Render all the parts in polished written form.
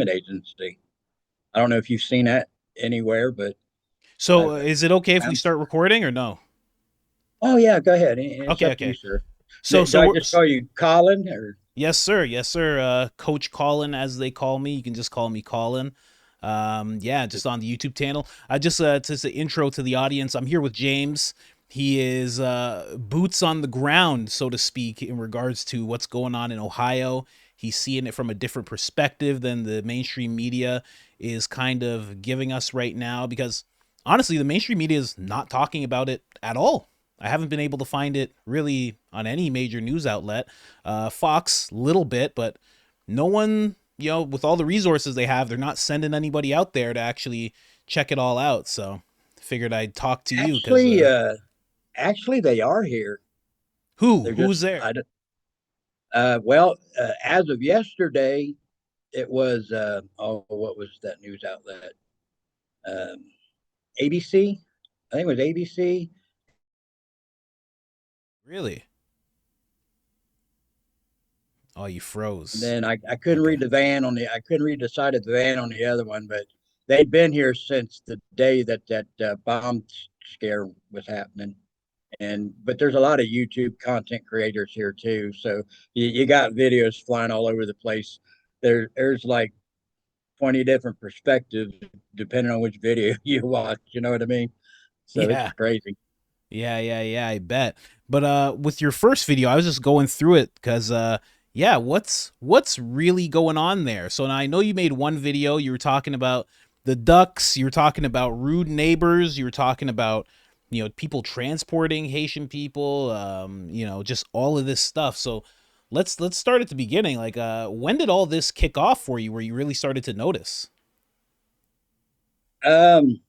agency. I don't know if you've seen that anywhere, but So, I've is it okay if we found. start recording or no? Oh yeah, go ahead. It's Okay, up to you, okay. sir. So, Do so I we're just call you Colin or? yes, sir, yes, sir. Coach Colin, as they call me. You can just call me Colin. Yeah, just on the YouTube channel. I just an intro to the audience. I'm here with James. He is boots on the ground, so to speak, in regards to what's going on in Ohio. He's seeing it from a different perspective than the mainstream media is kind of giving us right now. Because honestly, the mainstream media is not talking about it at all. I haven't been able to find it really on any major news outlet. Fox, little bit, but no one, with all the resources they have, they're not sending anybody out there to actually check it all out. So, figured I'd talk to you because Actually, actually, they are here. They're who's just there? I. Well, as of yesterday, it was what was that news outlet? Um, ABC. I think it was ABC. Really? Oh, you And froze. then I couldn't Okay. read I couldn't read the side of the van on the other one, but they'd been here since the day that bomb scare was happening. And but there's a lot of YouTube content creators here too, so you got videos flying all over the place. There's like 20 different perspectives depending on which video you watch. You know what I mean? So it's Yeah. crazy. Yeah, I bet. But with your first video, I was just going through it cuz yeah, what's really going on there? So now I know you made one video, you were talking about the ducks, you were talking about rude neighbors, you were talking about people transporting Haitian people, just all of this stuff. So let's start at the beginning. Like when did all this kick off for you where you really started to notice? Um,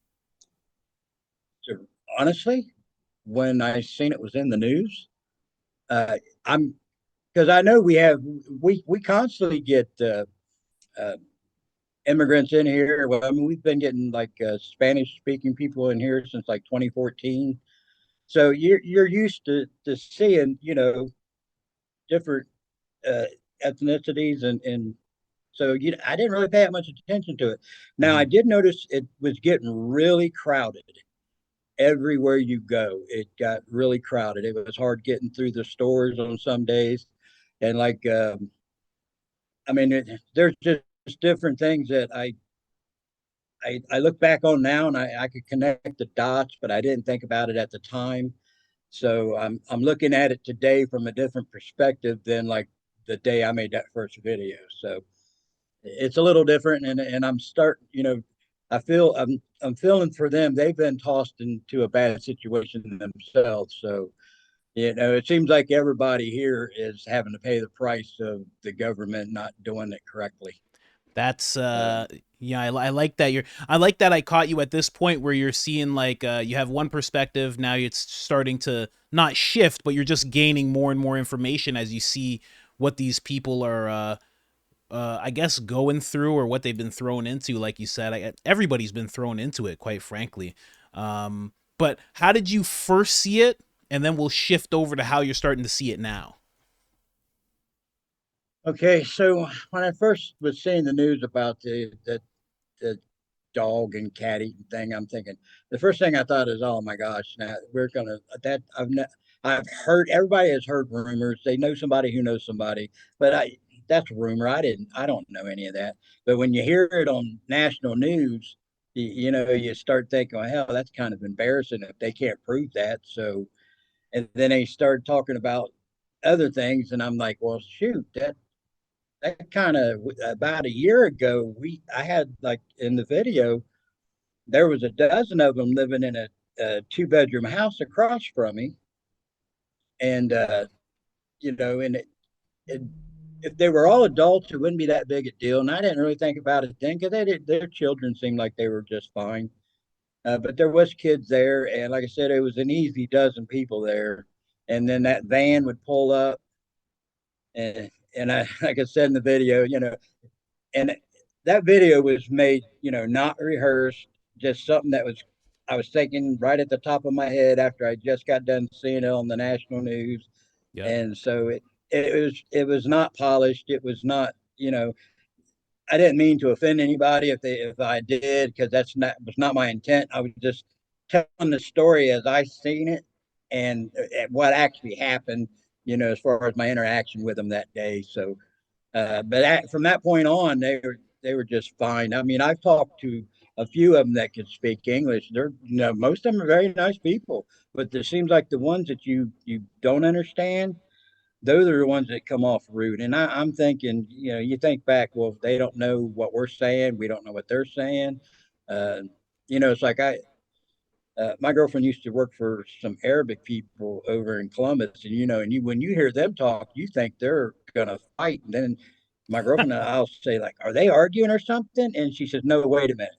so honestly, when I seen it was in the news, I'm because I know we constantly get uh, immigrants in here. Well, I mean, we've been getting like Spanish speaking people in here since like 2014. So you're used to seeing different uh, ethnicities and so I didn't really pay that much attention to it. Now I Mm-hmm. did notice it was getting really crowded everywhere you go. It got really crowded. It was hard getting through the stores on some days, and like I mean, there's just different things that I look back on now and I could connect the dots, but I didn't think about it at the time. So I'm looking at it today from a different perspective than like the day I made that first video. So it's a little different, and I'm starting. I feel I'm feeling for them. They've been tossed into a bad situation themselves. So it seems like everybody here is having to pay the price of the government not doing it correctly. That's Um, yeah, I like that I like that I caught you at this point where you're seeing like you have one perspective, now it's starting to not shift, but you're just gaining more and more information as you see what these people are I guess going through or what they've been thrown into. Like you said, everybody's been thrown into it, quite frankly. But how did you first see it, and then we'll shift over to how you're starting to see it now. okay, so when I first was seeing the news about the dog and cat eating thing, I'm thinking the first thing I thought is, oh my gosh, now we're gonna that I've heard everybody has heard rumors. They know somebody who knows somebody, but that's a rumor. I don't know any of that. But when you hear it on national news, you start thinking, well, hell, that's kind of embarrassing if they can't prove that. So, and then they start talking about other things, and I'm like, well, shoot, that kind of about a year ago, I had like in the video there was a dozen of them living in a two-bedroom house across from me, and and it, if they were all adults, it wouldn't be that big a deal. And I didn't really think about it then because their children seemed like they were just fine. But there was kids there, and like I said, it was an easy dozen people there. And then that van would pull up, and I, like I said in the video, and that video was made, not rehearsed, just something that was I was thinking right at the top of my head after I just got done seeing it on the national news, Yep. and so it was not polished. It was not, I didn't mean to offend anybody if I did, because that's not was not my intent. I was just telling the story as I seen it and what actually happened. As far as my interaction with them that day. So, from that point on, they were just fine. I mean, I've talked to a few of them that could speak English. They're most of them are very nice people, but it seems like the ones that you don't understand, those are the ones that come off rude. And I'm thinking, you think back, well, they don't know what we're saying. We don't know what they're saying. Uh, it's like my girlfriend used to work for some Arabic people over in Columbus, and when you hear them talk, you think they're gonna fight. And then my girlfriend, I'll say like, "Are they arguing or something?" And she says, "No, wait a minute,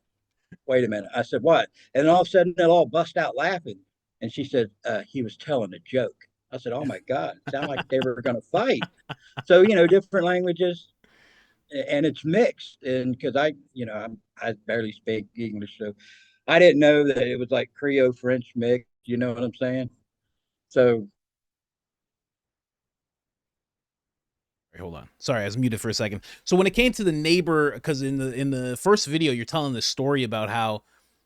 wait a minute." I said, "What?" And then all of a sudden, they'll all bust out laughing. And she said, "He was telling a joke." I said, "Oh my God, it sounded like they were gonna fight." So different languages, and it's mixed. And because I barely speak English, so I didn't know that it was like Creole French mix. You know what I'm saying? So Hold on. Sorry, I was muted for a second. So when it came to the neighbor, because in the first video, you're telling this story about how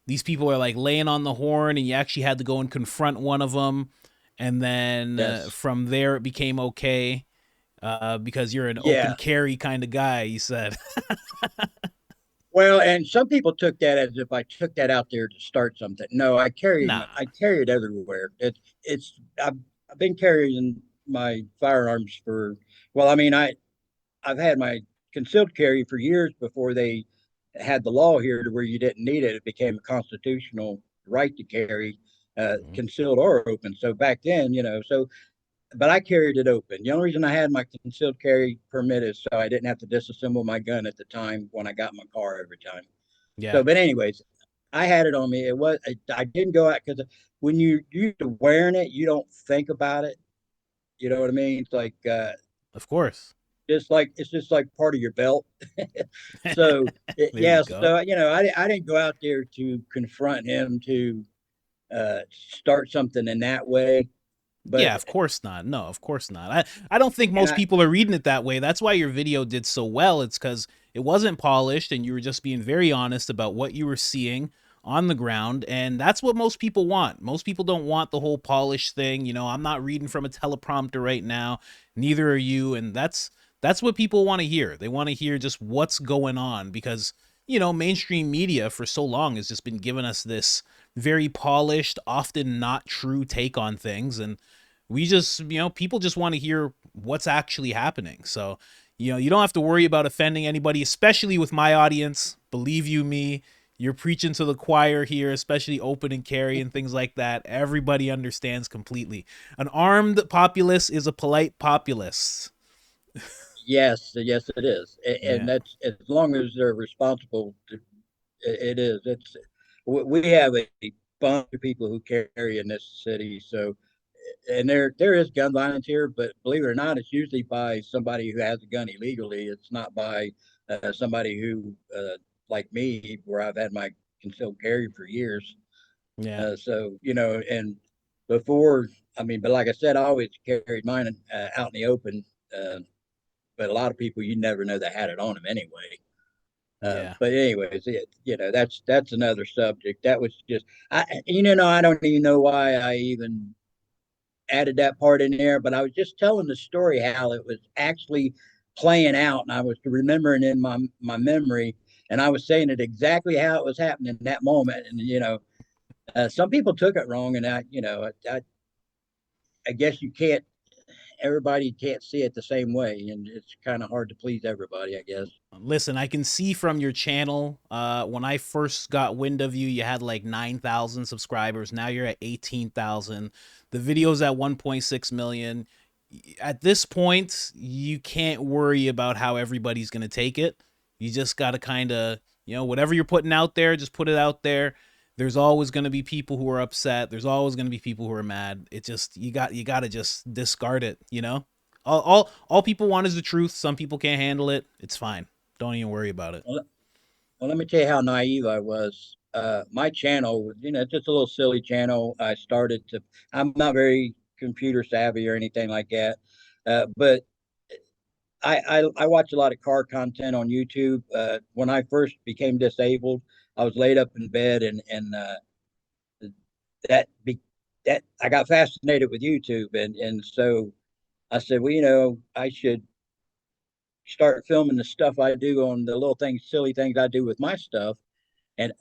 these people are like laying on the horn, and you actually had to go and confront one of them, and then yes, from there it became okay because you're an open yeah. carry kind of guy. You said, Well, and some people took that as if I took that out there to start something. No, nah, I carry it everywhere. It's I've been carrying my firearms for well, I mean I've had my concealed carry for years before they had the law here to where you didn't need it. It became a constitutional right to carry Mhm. concealed or open. So back then, so but I carried it open. The only reason I had my concealed carry permit is so I didn't have to disassemble my gun at the time when I got my car every time. Yeah, So, but anyways, I had it on me. I didn't go out because when you're used to wearing it, you don't think about it. You know what I mean? It's like of course. it's just like part of your belt. So There you yeah, go. so I didn't go out there to confront him to start something in that way. But Yeah, of course not. No, of course not. I don't think and most people are reading it that way. That's why your video did so well. It's because it wasn't polished and you were just being very honest about what you were seeing on the ground. And that's what most people want. Most people don't want the whole polished thing. I'm not reading from a teleprompter right now. Neither are you. And that's what people want to hear. They want to hear just what's going on because, mainstream media for so long has just been giving us this very polished, often not true take on things. And we just, people just want to hear what's actually happening. So, you don't have to worry about offending anybody, especially with my audience. Believe you me, you're preaching to the choir here, especially open and carry and things like that. Everybody understands completely. An armed populace is a polite populace. yes, yes, it is, and Yeah. that's as long as they're responsible. It is. We have a bunch of people who carry in this city, so and there is gun violence here, but believe it or not, it's usually by somebody who has a gun illegally. It's not by somebody who like me, where I've had my concealed carry for years. Yeah. So and before, I mean, but like I said, I always carried mine out in the open. Uh, but a lot of people you never know that had it on them anyway. Yeah. But anyways, that's another subject. That was just I don't even know why I even added that part in there, but I was just telling the story how it was actually playing out, and I was remembering in my memory, and I was saying it exactly how it was happening in that moment, and some people took it wrong, and I guess you can't everybody can't see it the same way, and it's kind of hard to please everybody, I guess. Listen, I can see from your channel, when I first got wind of you, you had like 9,000 subscribers. Now you're at 18,000. The video's at 1.6 million. At this point, you can't worry about how everybody's going to take it. You just got to kind of, whatever you're putting out there, just put it out there. There's always going to be people who are upset. There's always going to be people who are mad. It just, you got to just discard it. All people want is the truth. Some people can't handle it. It's fine. Don't even worry about it. Well, well, let me tell you how naive I was. My channel was, just a little silly channel. I'm not very computer savvy or anything like that. But I watch a lot of car content on YouTube. When I first became disabled, I was laid up in bed, and that be, that I got fascinated with YouTube, and so I said, well, I should start filming the stuff I do on the little things, silly things I do with my stuff. And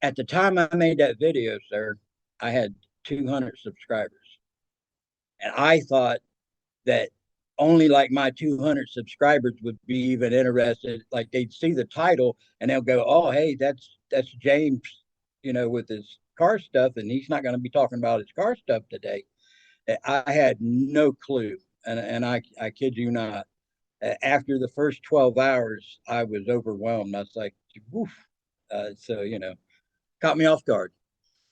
at the time I made that video, sir, I had 200 subscribers, and I thought that only like my 200 subscribers would be even interested. Like they'd see the title and they'll go, "Oh, hey, that's James, with his car stuff, and he's not going to be talking about his car stuff today." I had no clue, and I kid you not. After the first 12 hours, I was overwhelmed. I was like, "Woof!" So caught me off guard.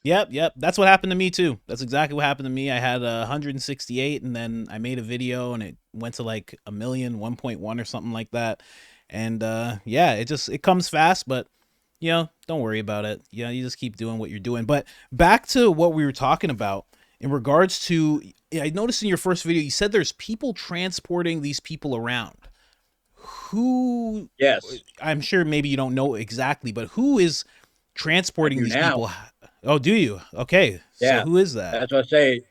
Yep. That's what happened to me too. That's exactly what happened to me. I had 168, and then I made a video, and it went to like a million, 1.1 or something like that. And yeah, it comes fast, but don't worry about it. You just keep doing what you're doing. But back to what we were talking about in regards to, I noticed in your first video you said there's people transporting these people around. Who? Yes, I'm sure maybe you don't know exactly, but who is I transporting do these now. people? Oh, do you? Okay. So Yeah, who is that? that's what I say.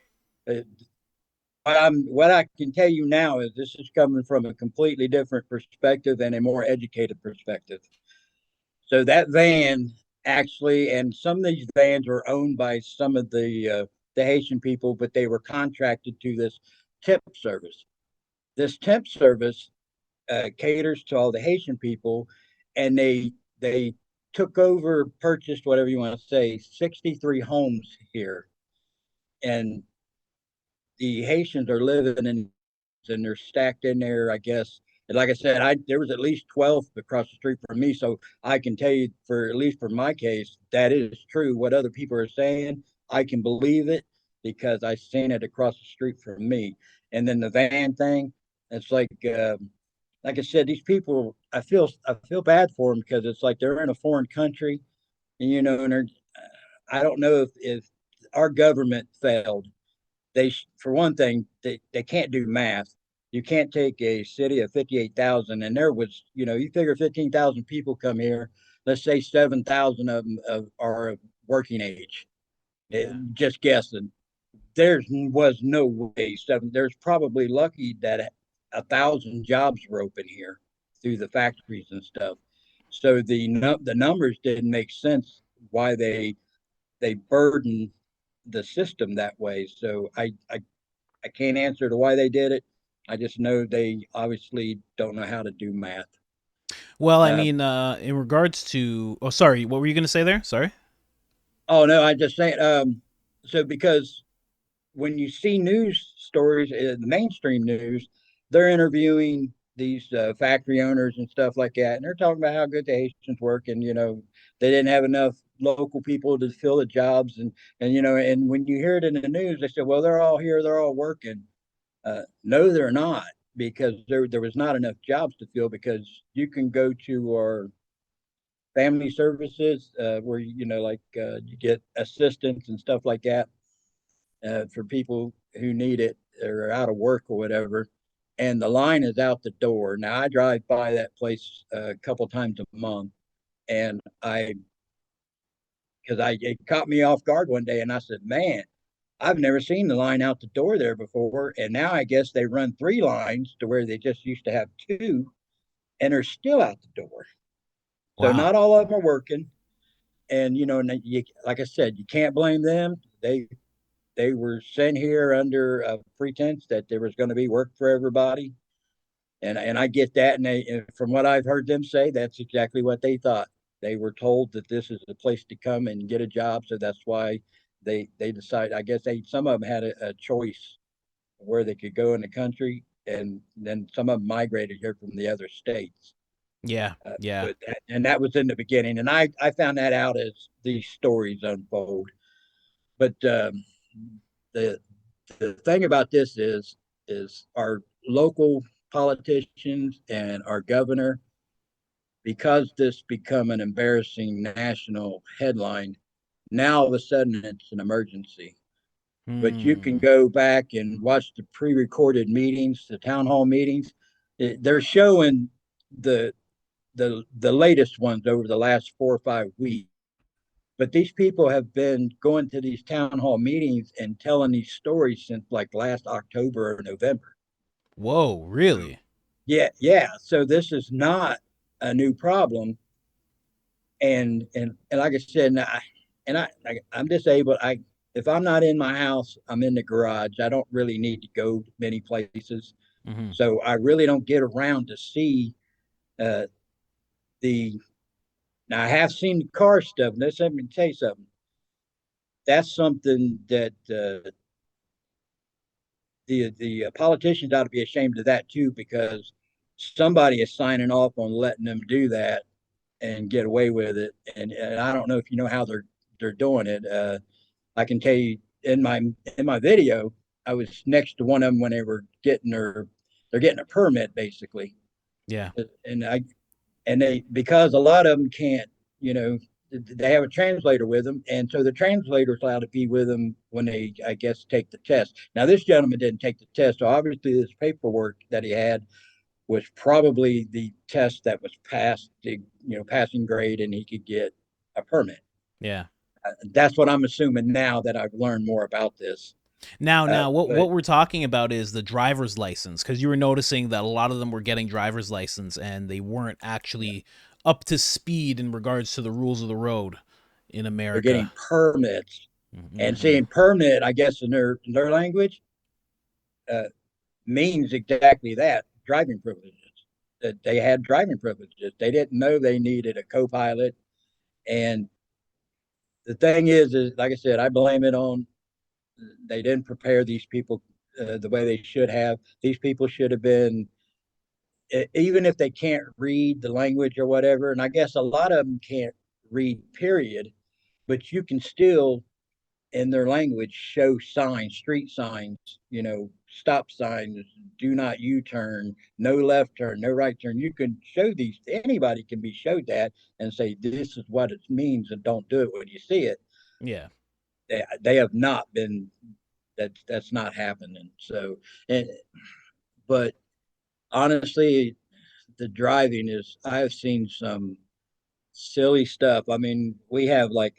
Uh, what I can tell you now is this is coming from a completely different perspective and a more educated perspective. So that van actually, and some of these vans were owned by some of the Haitian people, but they were contracted to this temp service. This temp service caters to all the Haitian people, and they took over, purchased, whatever you want to say, 63 homes here, and the Haitians are living in, and they're stacked in there, I guess. And like I said, there was at least 12 across the street from me, so I can tell you, for at least for my case, that is true. What other people are saying, I can believe it because I seen it across the street from me. And then the van thing, it's like I said, these people, I feel bad for them because it's like they're in a foreign country, and and they're, I don't know if our government failed. For one thing, they can't do math. You can't take a city of 58,000, and there was, you figure 15,000 people come here. Let's say 7,000 of them are of working age. Yeah. Just guessing. There was no way seven. There's probably lucky that 1,000 jobs were open here through the factories and stuff. So the numbers didn't make sense why they burden the system that way. So I can't answer to why they did it. I just know they obviously don't know how to do math. Well, I Uh, mean, in regards to, oh, sorry, what were you gonna say there? Sorry. oh no, I just saying. So because when you see news stories, the mainstream news, they're interviewing these factory owners and stuff like that, and they're talking about how good the Haitians work, and they didn't have enough local people to fill the jobs, and when you hear it in the news, they say, well, they're all here, they're all working. No, they're not, because there was not enough jobs to fill. Because you can go to our family services where you get assistance and stuff like that for people who need it or are out of work or whatever. And the line is out the door. Now I drive by that place a couple times a month, and because it caught me off guard one day, and I said, "Man, I've never seen the line out the door there before." And now I guess they run three lines to where they just used to have two, and they're still out the door. So Wow. not all of them are working. And like I said, you can't blame them. They were sent here under a pretense that there was going to be work for everybody, and I get that. And from what I've heard them say, that's exactly what they thought. They were told that this is the place to come and get a job, so that's why they decided. I guess some of them had a choice where they could go in the country, and then some of them migrated here from the other states. Yeah. Yeah. And that was in the beginning, and I found that out as these stories unfold. But the the thing about this is our local politicians and our governor, because this become an embarrassing national headline. Now all of a sudden it's an emergency. But you can Hmm. go back and watch the pre-recorded meetings, the town hall meetings, they're showing the the latest ones over the last 4 or 5 weeks. But these people have been going to these town hall meetings and telling these stories since like last October or November. Whoa, really? Yeah, yeah. So this is not a new problem. And like I said, I'm disabled. I If I'm not in my house, I'm in the garage. I don't really need to go many places, Hmm. so I really don't get around to see uh, the. Now I have seen the car stuff. And let me tell you something. That's something that the politicians ought to be ashamed of that too, because somebody is signing off on letting them do that and get away with it. And I don't know if you know how they're doing it. I can tell you in my video, I was next to one of them when they were getting they're getting a permit basically, Yeah. and I and they because a lot of them can't, you know, they have a translator with them, and so the translator's allowed to be with them when they, I guess, take the test. Now this gentleman didn't take the test, so obviously this paperwork that he had was probably the test that was passed, the passing grade, and he could get a permit. Yeah. That's what I'm assuming now that I've learned more about this. Now, what But we're talking about is the driver's license, because you were noticing that a lot of them were getting driver's license and they weren't actually up to speed in regards to the rules of the road in they're America. getting permits, and Mm-hmm. seeing permit, I guess in their language, uh, means exactly that, driving privileges. That they had driving privileges. They didn't know they needed a co-pilot, and the thing is like I said, I blame it on they didn't prepare these people the way they should have. These people should have been, even if they can't read the language or whatever, and I guess a lot of them can't read, period, but you can still, in their language, show signs, street signs, stop signs, do not U turn, no left turn, no right turn. You can show these, anybody can be showed that and say, this is what it means, and don't do it when you see it. Yeah. They have not been, that's not happening. So, and, but honestly, the driving is, I've seen some silly stuff. I mean, we have like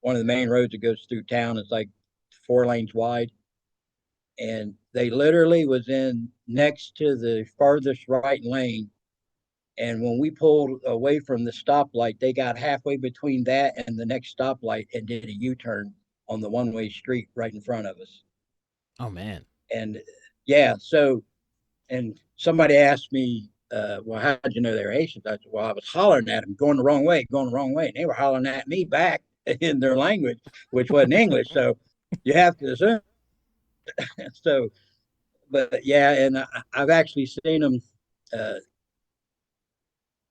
one of the main roads that goes through town is like 4 lanes wide, and they literally was in next to the farthest right lane. And when we pulled away from the stoplight, they got halfway between that and the next stoplight and did a U-turn on the one-way street right in front of us. Oh man. And yeah, so, and somebody asked me, well, how did you know they were Haitians? I said, well, I was hollering at them, going the wrong way, going the wrong way. And they were hollering at me back in their language, which wasn't English. So you have to assume. So, but yeah, and I've actually seen them. Uh,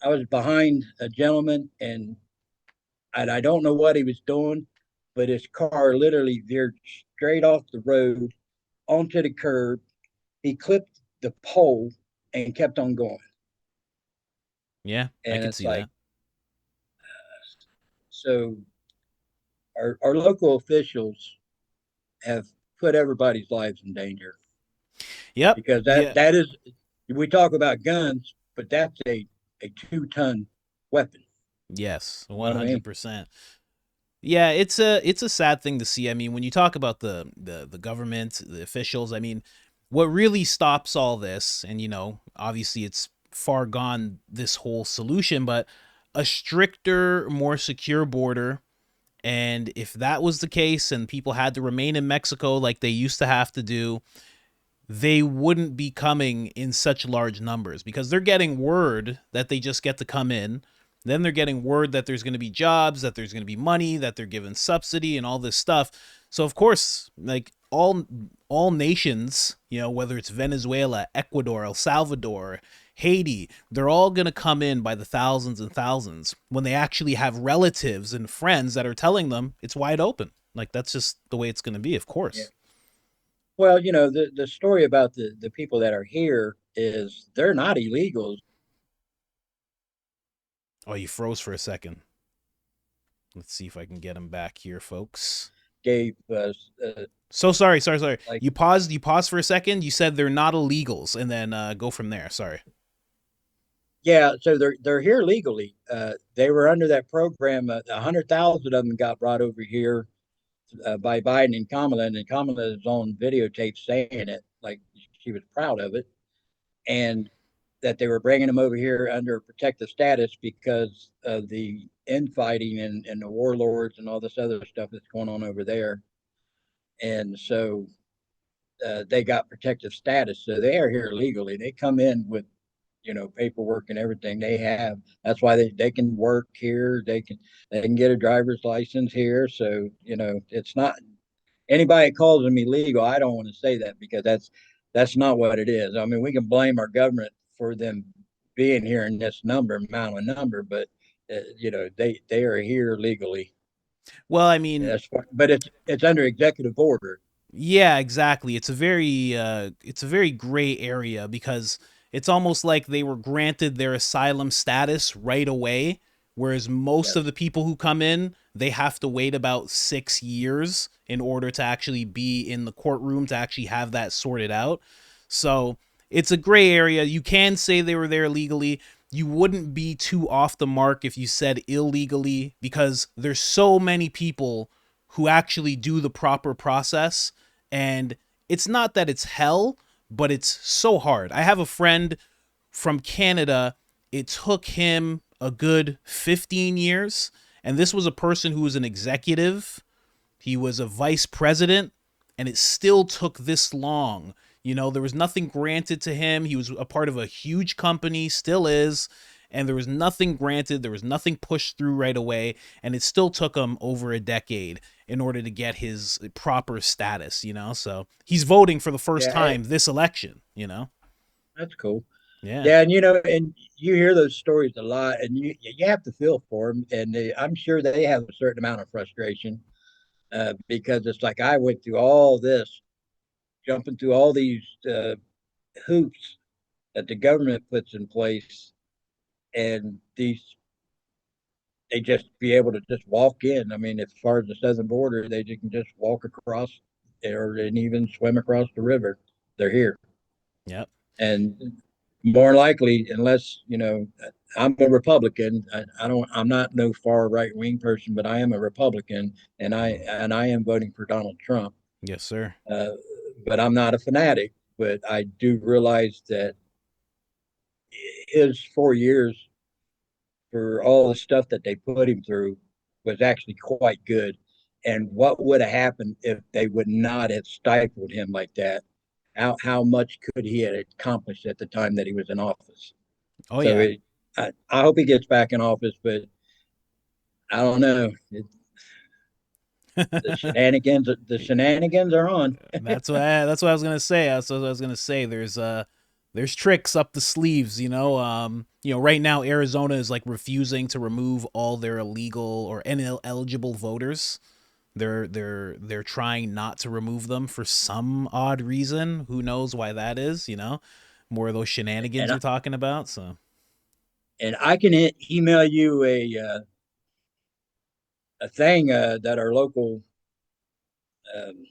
I was behind a gentleman, and I don't know what he was doing, but his car literally veered straight off the road onto the curb. He clipped the pole and kept on going. Yeah, I And could it's see like, that. so our local officials have put everybody's lives in danger, Yep. because Yeah. that is, we talk about guns, but that's a 2 ton weapon. Yes, You know what I mean? 100%. Yeah, it's a sad thing to see. I mean, when you talk about the government, the officials, I mean, what really stops all this, and obviously it's far gone this whole solution, but a stricter, more secure border. And if that was the case and people had to remain in Mexico like they used to have to do, they wouldn't be coming in such large numbers, because they're getting word that they just get to come in. Then they're getting word that there's going to be jobs, that there's going to be money, that they're given subsidy and all this stuff. So of course, like all nations, whether it's Venezuela, Ecuador, El Salvador, Haiti, they're all going to come in by the thousands and thousands when they actually have relatives and friends that are telling them it's wide open. Like that's just the way it's going to be, of Yeah. course. Well, the story about the people that are here is they're not illegals. Oh, you froze for a second. Let's see if I can get him back here, folks. gave So sorry. like You paused for a second. You said they're not illegals, and then go from there. Sorry. yeah, so they're here legally. They were under that program. 100,000 of them got brought over here by Biden and Kamala is on videotape saying it, like she was proud of it, and that they were bringing them over here under protective status because of the infighting and the warlords and all this other stuff that's going on over there. And so they got protective status, so they are here legally. They come in with paperwork and everything they have. That's why they can work here. They can get a driver's license here. So it's not anybody calls them illegal. I don't want to say that because that's not what it is. I mean, we can blame our government for them being here in this amount of number, but they are here legally. Well, I mean, But it's under executive order. yeah, exactly. It's a very gray area because it's almost like they were granted their asylum status right away, whereas most Yes. of the people who come in, they have to wait about 6 years in order to actually be in the courtroom to actually have that sorted out. So it's a gray area. You can say they were there legally. You wouldn't be too off the mark if you said illegally because there's so many people who actually do the proper process, and it's not that it's hell, but it's so hard. I have a friend from Canada. It took him a good 15 years, and this was a person who was an executive. He was a vice president, and it still took this long. There was nothing granted to him. He was a part of a huge company, still is, and there was nothing granted. There was nothing pushed through right away, and it still took him over a decade in order to get his proper status. So he's voting for the first Yeah, time this election. that's cool. Yeah. Yeah, and you hear those stories a lot, and you have to feel for them, and I'm sure they have a certain amount of frustration because it's like I went through all this, jumping through all these hoops that the government puts in place, and they just be able to just walk in. I mean, as far as the southern border, they can just walk across, or and even swim across the river. They're here, Yep. and more likely, unless I'm a Republican. I'm not no far right wing person, but I am a Republican, and I Mhm. and I am voting for Donald Trump. Yes, sir. Uh, but I'm not a fanatic. But I do realize that his 4 years for all the stuff that they put him through was actually quite good. And what would have happened if they would not have stifled him like that? How much could he have accomplished at the time that he was in office? Oh So yeah. I hope he gets back in office, but I don't know. The shenanigans are on. That's what I was gonna say. That's what I was gonna say. There's tricks up the sleeves. Right now Arizona is like refusing to remove all their illegal or ineligible voters. They're trying not to remove them for some odd reason. Who knows why that is? More of those shenanigans and you're talking about. So and I can email you a thing that our local um,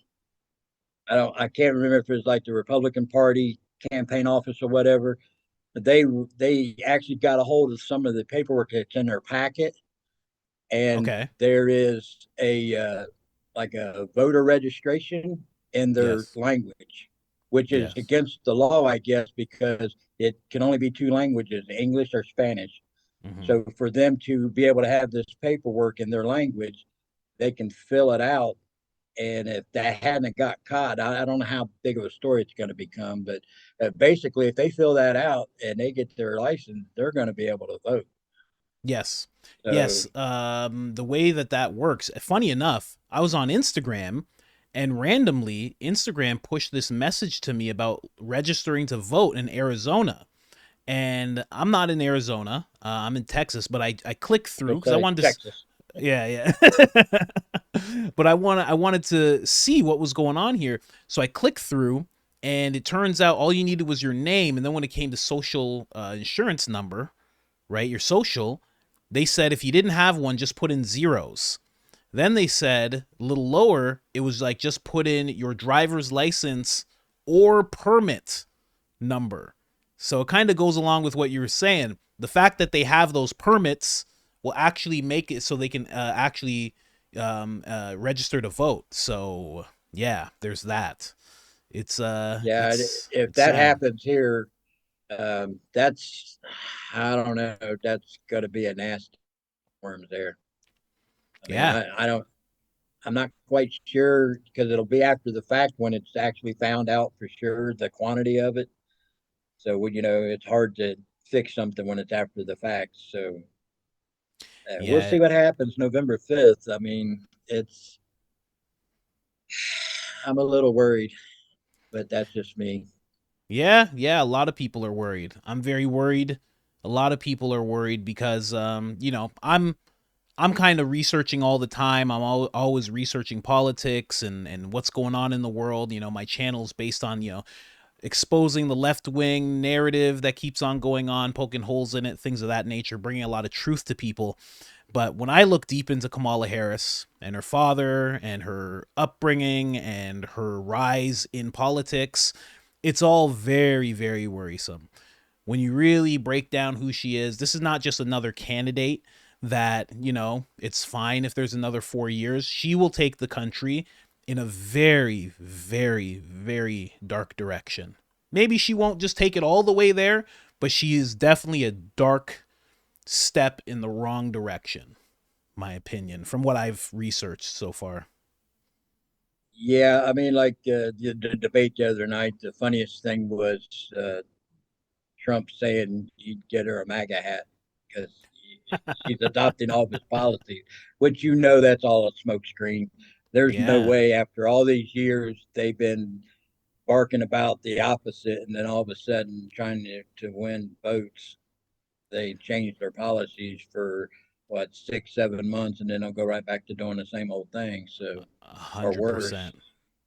I can't remember if it's like the Republican Party campaign office or whatever. But they actually got a hold of some of the paperwork that's in their packet, and okay. there is a like a voter registration in their Yes. language, which is Yes. against the law, I guess, because it can only be two languages, English or Spanish. Hmm. So for them to be able to have this paperwork in their language, they can fill it out. And if that hadn't got caught, I don't know how big of a story it's going to become. But basically, if they fill that out and they get their license, they're going to be able to vote. Yes. So Yes. The way that works, funny enough, I was on Instagram and randomly Instagram pushed this message to me about registering to vote in Arizona. And I'm not in Arizona. I'm in Texas, but I clicked through it's because I wanted to. Texas. Yeah, yeah. But I wanted to see what was going on here. So I clicked through, and it turns out all you needed was your name, and then when it came to social insurance number, right, your social, they said if you didn't have one, just put in zeros. Then they said a little lower, it was like just put in your driver's license or permit number. So it kind of goes along with what you were saying. The fact that they have those permits will actually make it so they can actually register to vote. So yeah, there's that. It's Yeah, if it's that sad. happens here, that's I don't know. That's going to be a nasty worms there. I mean, Yeah, I don't. I'm not quite sure because it'll be after the fact when it's actually found out for sure the quantity of it. So it's hard to fix something when it's after the fact. So we'll yeah, see what happens November 5th. I mean, it's I'm a little worried, but that's just me. yeah. A lot of people are worried. I'm very worried. A lot of people are worried because I'm kind of researching all the time. I'm always researching politics and what's going on in the world. My channel's based on exposing the left wing narrative that keeps on going on, poking holes in it, things of that nature, bringing a lot of truth to people. But when I look deep into Kamala Harris and her father and her upbringing and her rise in politics, it's all very, very worrisome. When you really break down who she is, this is not just another candidate that, it's fine if there's another 4 years. She will take the country in a very, very, very dark direction. Maybe she won't just take it all the way there, but she is definitely a dark step in the wrong direction, my opinion, from what I've researched so far. Yeah, I mean, like the debate the other night, the funniest thing was Trump saying he'd get her a MAGA hat because she's adopting all of his policies, which that's all a smokescreen. There's no Yeah, way after all these years they've been barking about the opposite, and then all of a sudden trying to win votes, they change their policies for what 6 7 months, and then they'll go right back to doing the same old thing. So a or hundred worse. percent.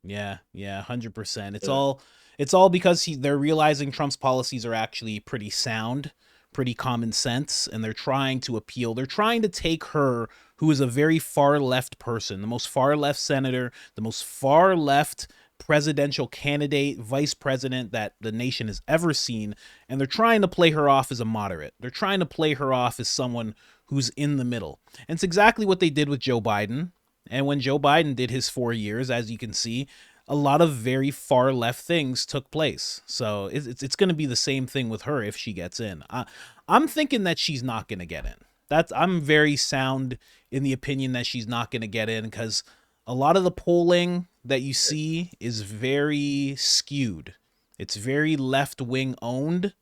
Yeah, 100%. It's So, all it's all because they're realizing Trump's policies are actually pretty sound, pretty common sense, and they're trying to appeal. They're trying to take her, who is a very far left person, the most far left senator, the most far left presidential candidate, vice president that the nation has ever seen, and they're trying to play her off as a moderate. They're trying to play her off as someone who's in the middle. And it's exactly what they did with Joe Biden. And when Joe Biden did his 4 years, as you can see, a lot of very far left things took place. So it's going to be the same thing with her if she gets in. I'm thinking that she's not going to get in. I'm very sound in the opinion that she's not going to get in because a lot of the polling that you see is very skewed. It's very left wing owned.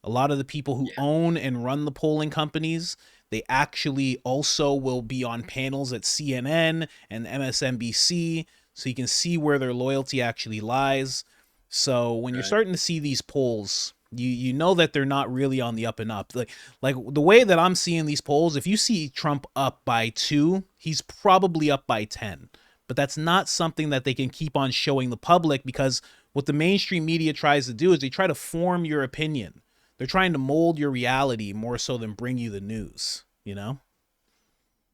A lot of the people who yeah, own and run the polling companies, they actually also will be on panels at CNN and MSNBC, so you can see where their loyalty actually lies. So when you're right. starting to see these polls, you know that they're not really on the up and up. Like the way that I'm seeing these polls, if you see Trump up by 2, he's probably up by 10. But that's not something that they can keep on showing the public because what the mainstream media tries to do is they try to form your opinion. They're trying to mold your reality more so than bring you the news, you know?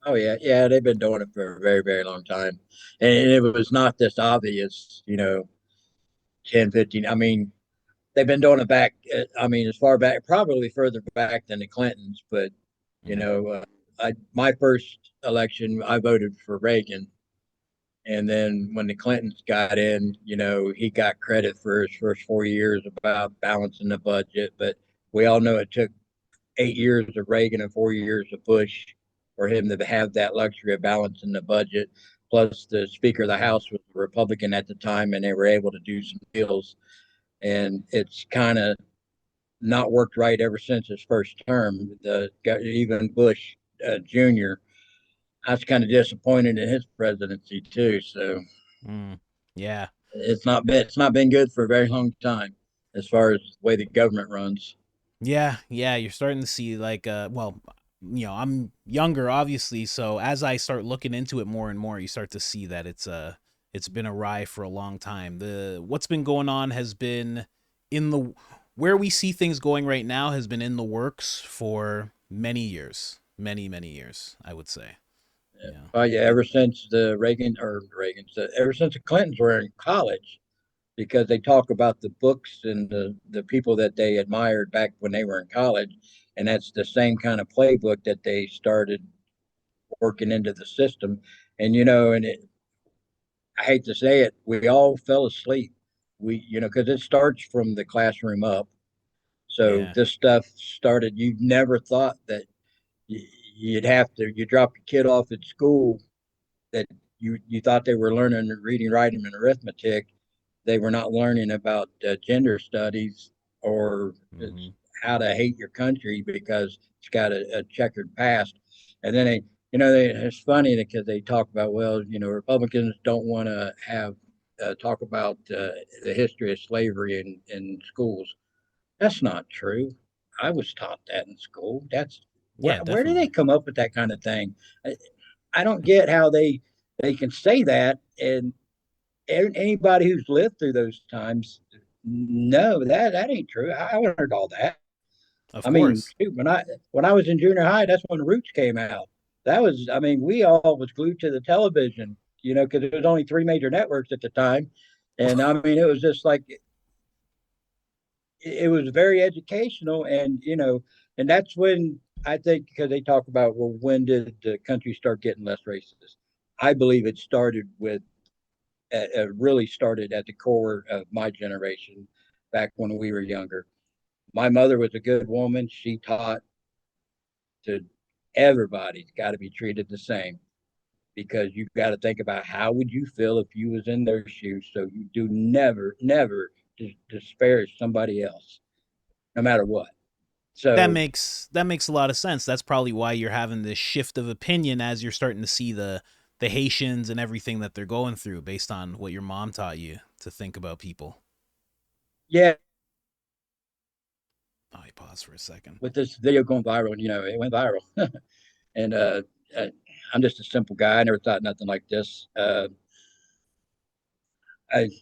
Oh yeah, yeah. They've been doing it for a very, very long time, and it was not this obvious. 10, 15. I mean, they've been doing it back. I mean, as far back, probably further back than the Clintons. But you Mm, know, my first election, I voted for Reagan, and then when the Clintons got in, he got credit for his first 4 years about balancing the budget. But we all know it took 8 years of Reagan and 4 years of Bush for him to have that luxury of balancing the budget. Plus, the Speaker of the House was a Republican at the time, and they were able to do some deals. And it's kind of not worked right ever since his first term. Even Bush Jr. I was kind of disappointed in his presidency too. So mm, yeah. it's not been good for a very long time as far as the way the government runs. Yeah, you're starting to see I'm younger obviously, so as I start looking into it more and more, you start to see that it's been awry for a long time. The What's been going on has been in the where we see things going right now has been in the works for many years. Many, many years, I would say. Yeah. Oh yeah, ever since the ever since the Clintons were in college, because they talk about the books and the people that they admired back when they were in college, and that's the same kind of playbook that they started working into the system. And I hate to say it, we all fell asleep. Because it starts from the classroom up. So Yeah. this stuff started. You never thought that you'd have to. You drop your kid off at school that you thought they were learning reading, writing, and arithmetic. They were not learning about gender studies or Hmm. how to hate your country because it's got a checkered past. And then it's funny because they talk about, well, Republicans don't want to have talk about the history of slavery in schools. That's not true. I was taught that in school. That's Yeah, where do they definitely. come up with that kind of thing? I don't get how they can say that, and anybody who's lived through those times, no, that ain't true. I learned all that. Of I mean, course. shoot, when I was in junior high, that's when Roots came out. That was, I mean, we all was glued to the television, because there was only three major networks at the time, and I mean, it was just like it was very educational, and that's when I think because they talk about, well, when did the country start getting less racist? I believe it started with really started at the core of my generation back when we were younger. My mother was a good woman. She taught to everybody's got to be treated the same because you've got to think about how would you feel if you was in their shoes. So you do never disparage somebody else, no matter what. That So makes a lot of sense. That's probably why you're having this shift of opinion as you're starting to see the Haitians and everything that they're going through based on what your mom taught you to think about people. yeah, Oh, I pause for a second. with this video going viral, it went viral, and uh, I'm just a simple guy. I never thought nothing like this.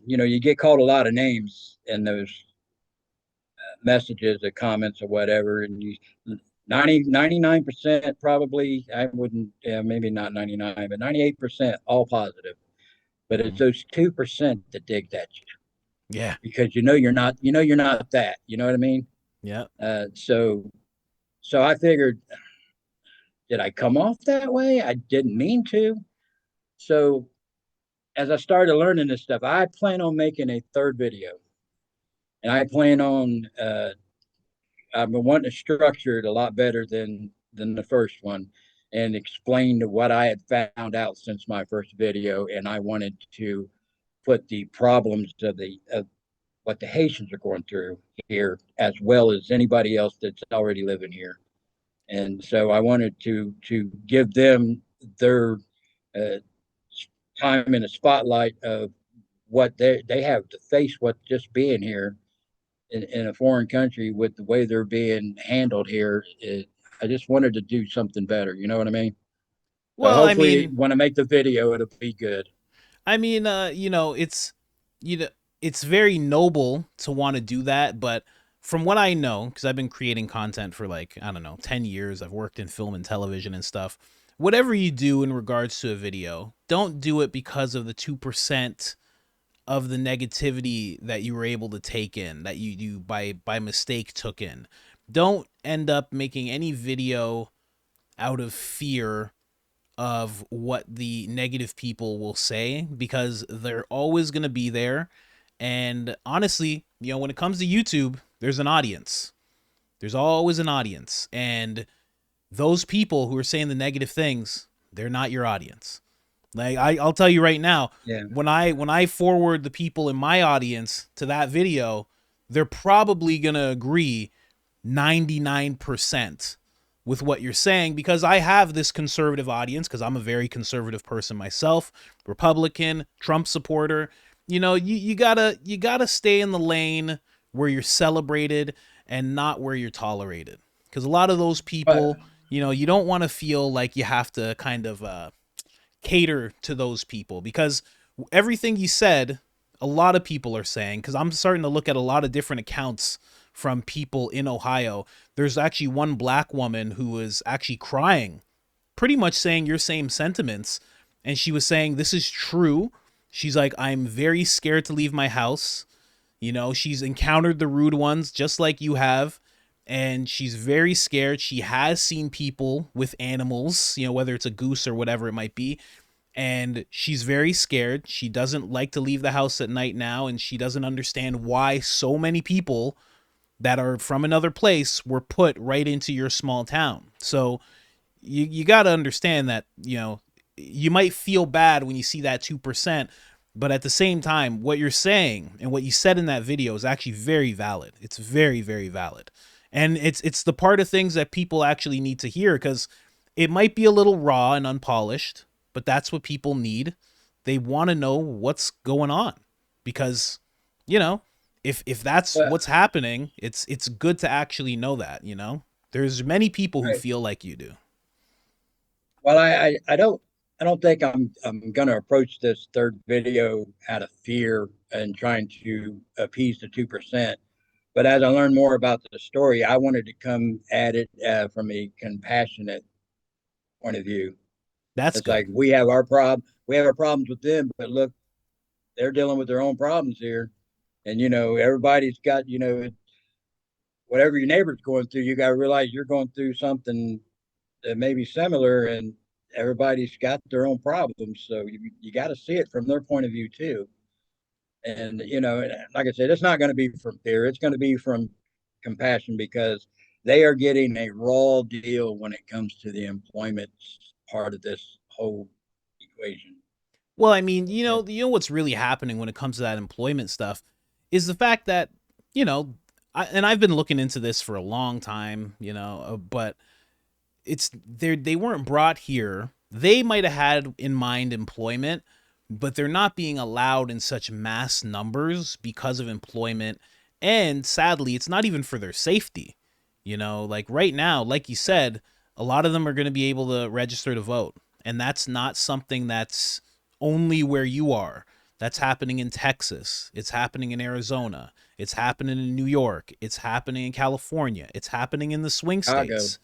You get called a lot of names in those messages or comments or whatever, and 99% probably, I wouldn't, yeah, maybe not 99, but 98% all positive. But Hmm. it's those 2% that dig at you Yeah. because you're not that. You know what I mean? Yeah. So I figured, did I come off that way? I didn't mean to. So as I started learning this stuff, I plan on making a third video, and I plan on I've been wanting to structure it a lot better than the first one, and explain what I had found out since my first video, and I wanted to put the problems of what the Haitians are going through here, as well as anybody else that's already living here. And so I wanted to give them their uh, time in the spotlight of what they have to face, what just being here in a foreign country with the way they're being handled here. I just wanted to do something better. You know what I mean? So Well, hopefully, when I make the video, it'll be good. you know, it's very noble to want to do that, but from what I know, because I've been creating content for like, I don't know, 10 years, I've worked in film and television and stuff. Whatever you do in regards to a video, don't do it because of the 2% of the negativity that you were able to take in, that you by mistake took in. Don't end up making any video out of fear of what the negative people will say, because they're always going to be there. And honestly, when it comes to YouTube, there's an audience. There's always an audience. And those people who are saying the negative things, they're not your audience. Like I'll tell you right now, Yeah. when I forward the people in my audience to that video, they're probably gonna agree 99% with what you're saying, because I have this conservative audience, because I'm a very conservative person myself, Republican, Trump supporter. You gotta stay in the lane where you're celebrated and not where you're tolerated. Because a lot of those But people, you don't want to feel like you have to kind of cater to those people, because everything you said, a lot of people are saying, because I'm starting to look at a lot of different accounts from people in Ohio. There's actually one black woman who was actually crying pretty much saying your same sentiments. And she was saying, this is true. She's like, I'm very scared to leave my house. You know, she's encountered the rude ones just like you have. And she's very scared. She has seen people with animals, you know, whether it's a goose or whatever it might be. And she's very scared. She doesn't like to leave the house at night now. And she doesn't understand why so many people that are from another place were put right into your small town. So you got to understand that, you know, you might feel bad when you see that 2%, but at the same time, what you're saying and what you said in that video is actually very valid. It's very, very valid. And it's the part of things that people actually need to hear, because it might be a little raw and unpolished, but that's what people need. They want to know what's going on, because, you know, if that's Well, what's happening, it's good to actually know that, you know. There's many people who right. feel like you do. Well, I don't think I'm gonna approach this third video out of fear and trying to appease the 2%. But as I learned more about the story, I wanted to come at it from a compassionate point of view. That's It's good. like we have our problems with them, but look, they're dealing with their own problems here, and everybody's got whatever your neighbor's going through. You got to realize you're going through something that may be similar, and everybody's got their own problems. So you got to see it from their point of view too. And like I said, it's not going to be from fear. It's going to be from compassion, because they are getting a raw deal when it comes to the employment part of this whole equation. Well, I mean, And you know what's really happening when it comes to that employment stuff is the fact that, you know, and I've been looking into this for a long time, you know, but they weren't brought here. They might have had in mind employment, but they're not being allowed in such mass numbers because of employment. And sadly, it's not even for their safety. You know, like right now, like you said, a lot of them are going to be able to register to vote. And that's not something that's only where you are. That's happening in Texas. It's happening in Arizona. It's happening in New York. It's happening in California. It's happening in the swing Chicago, states.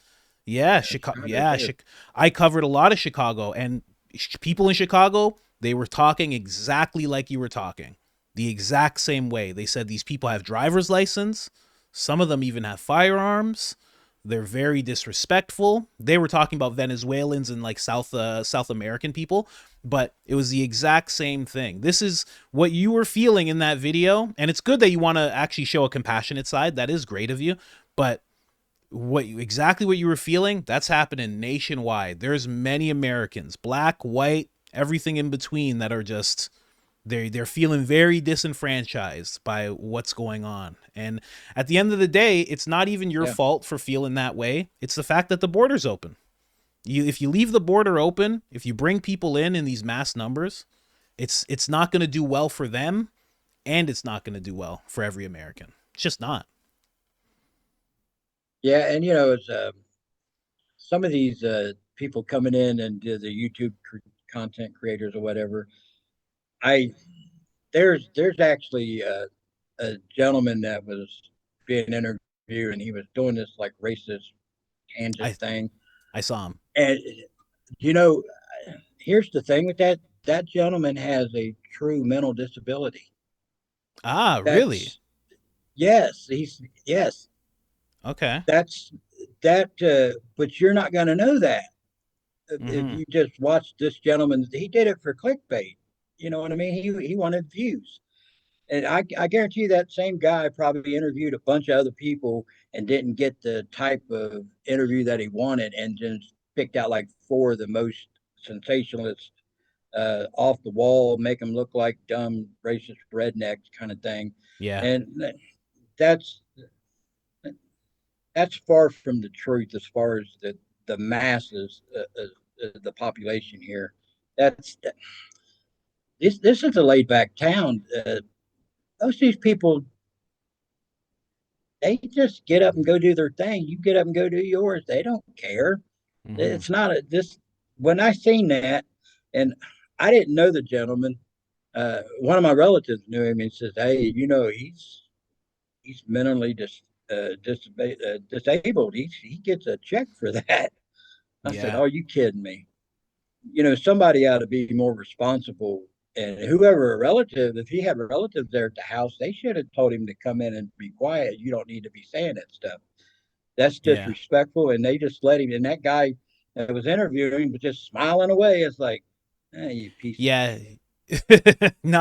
Yeah, yeah, Chicago. Chicago Yeah, too. I covered a lot of Chicago, and people in Chicago, they were talking exactly like you were talking, the exact same way. They said these people have driver's license. Some of them even have firearms. They're very disrespectful. They were talking about Venezuelans and like South American people, but it was the exact same thing. This is what you were feeling in that video, and it's good that you want to actually show a compassionate side. That is great of you, but exactly what you were feeling, that's happening nationwide. There's many Americans, black, white, everything in between, that are just they're feeling very disenfranchised by what's going on. And at the end of the day, it's not even your Yeah, fault for feeling that way. It's the fact that the border's open. If you leave the border open, if you bring people in these mass numbers, it's not going to do well for them, and it's not going to do well for every American. It's just not. yeah, and it's some of these people coming in and do the YouTube content creators or whatever. I there's actually a gentleman that was being interviewed, and he was doing this like racist tangent I thing. I saw him. And you know, here's the thing with that gentleman has a true mental disability. Ah, really? That's yes, yes, Okay. that's that. But you're not going to know that if Mm-hmm. you just watch this gentleman. He did it for clickbait. You know what I mean? He wanted views. And I guarantee you that same guy probably interviewed a bunch of other people and didn't get the type of interview that he wanted, and just picked out like four of the most sensationalist, off the wall, make them look like dumb racist rednecks kind of thing. Yeah. And that's that's far from the truth as far as the masses, the population here. That's this is a laid back town. Most of these people, they just get up and go do their thing. You get up and go do yours. They don't care. Mm-hmm. It's not a this when I seen that, and I didn't know the gentleman. One of my relatives knew him. And says, "Hey, he's mentally disabled. He gets a check for that." I said, Yeah. "Oh, you kidding me?" Somebody ought to be more responsible. And whoever a relative, if he had relatives there at the house, they should have told him to come in and be quiet. You don't need to be saying that stuff. That's Yeah. disrespectful. And they just let him. And that guy that was interviewing him was just smiling away. It's like, you piece of Yeah. shit. No,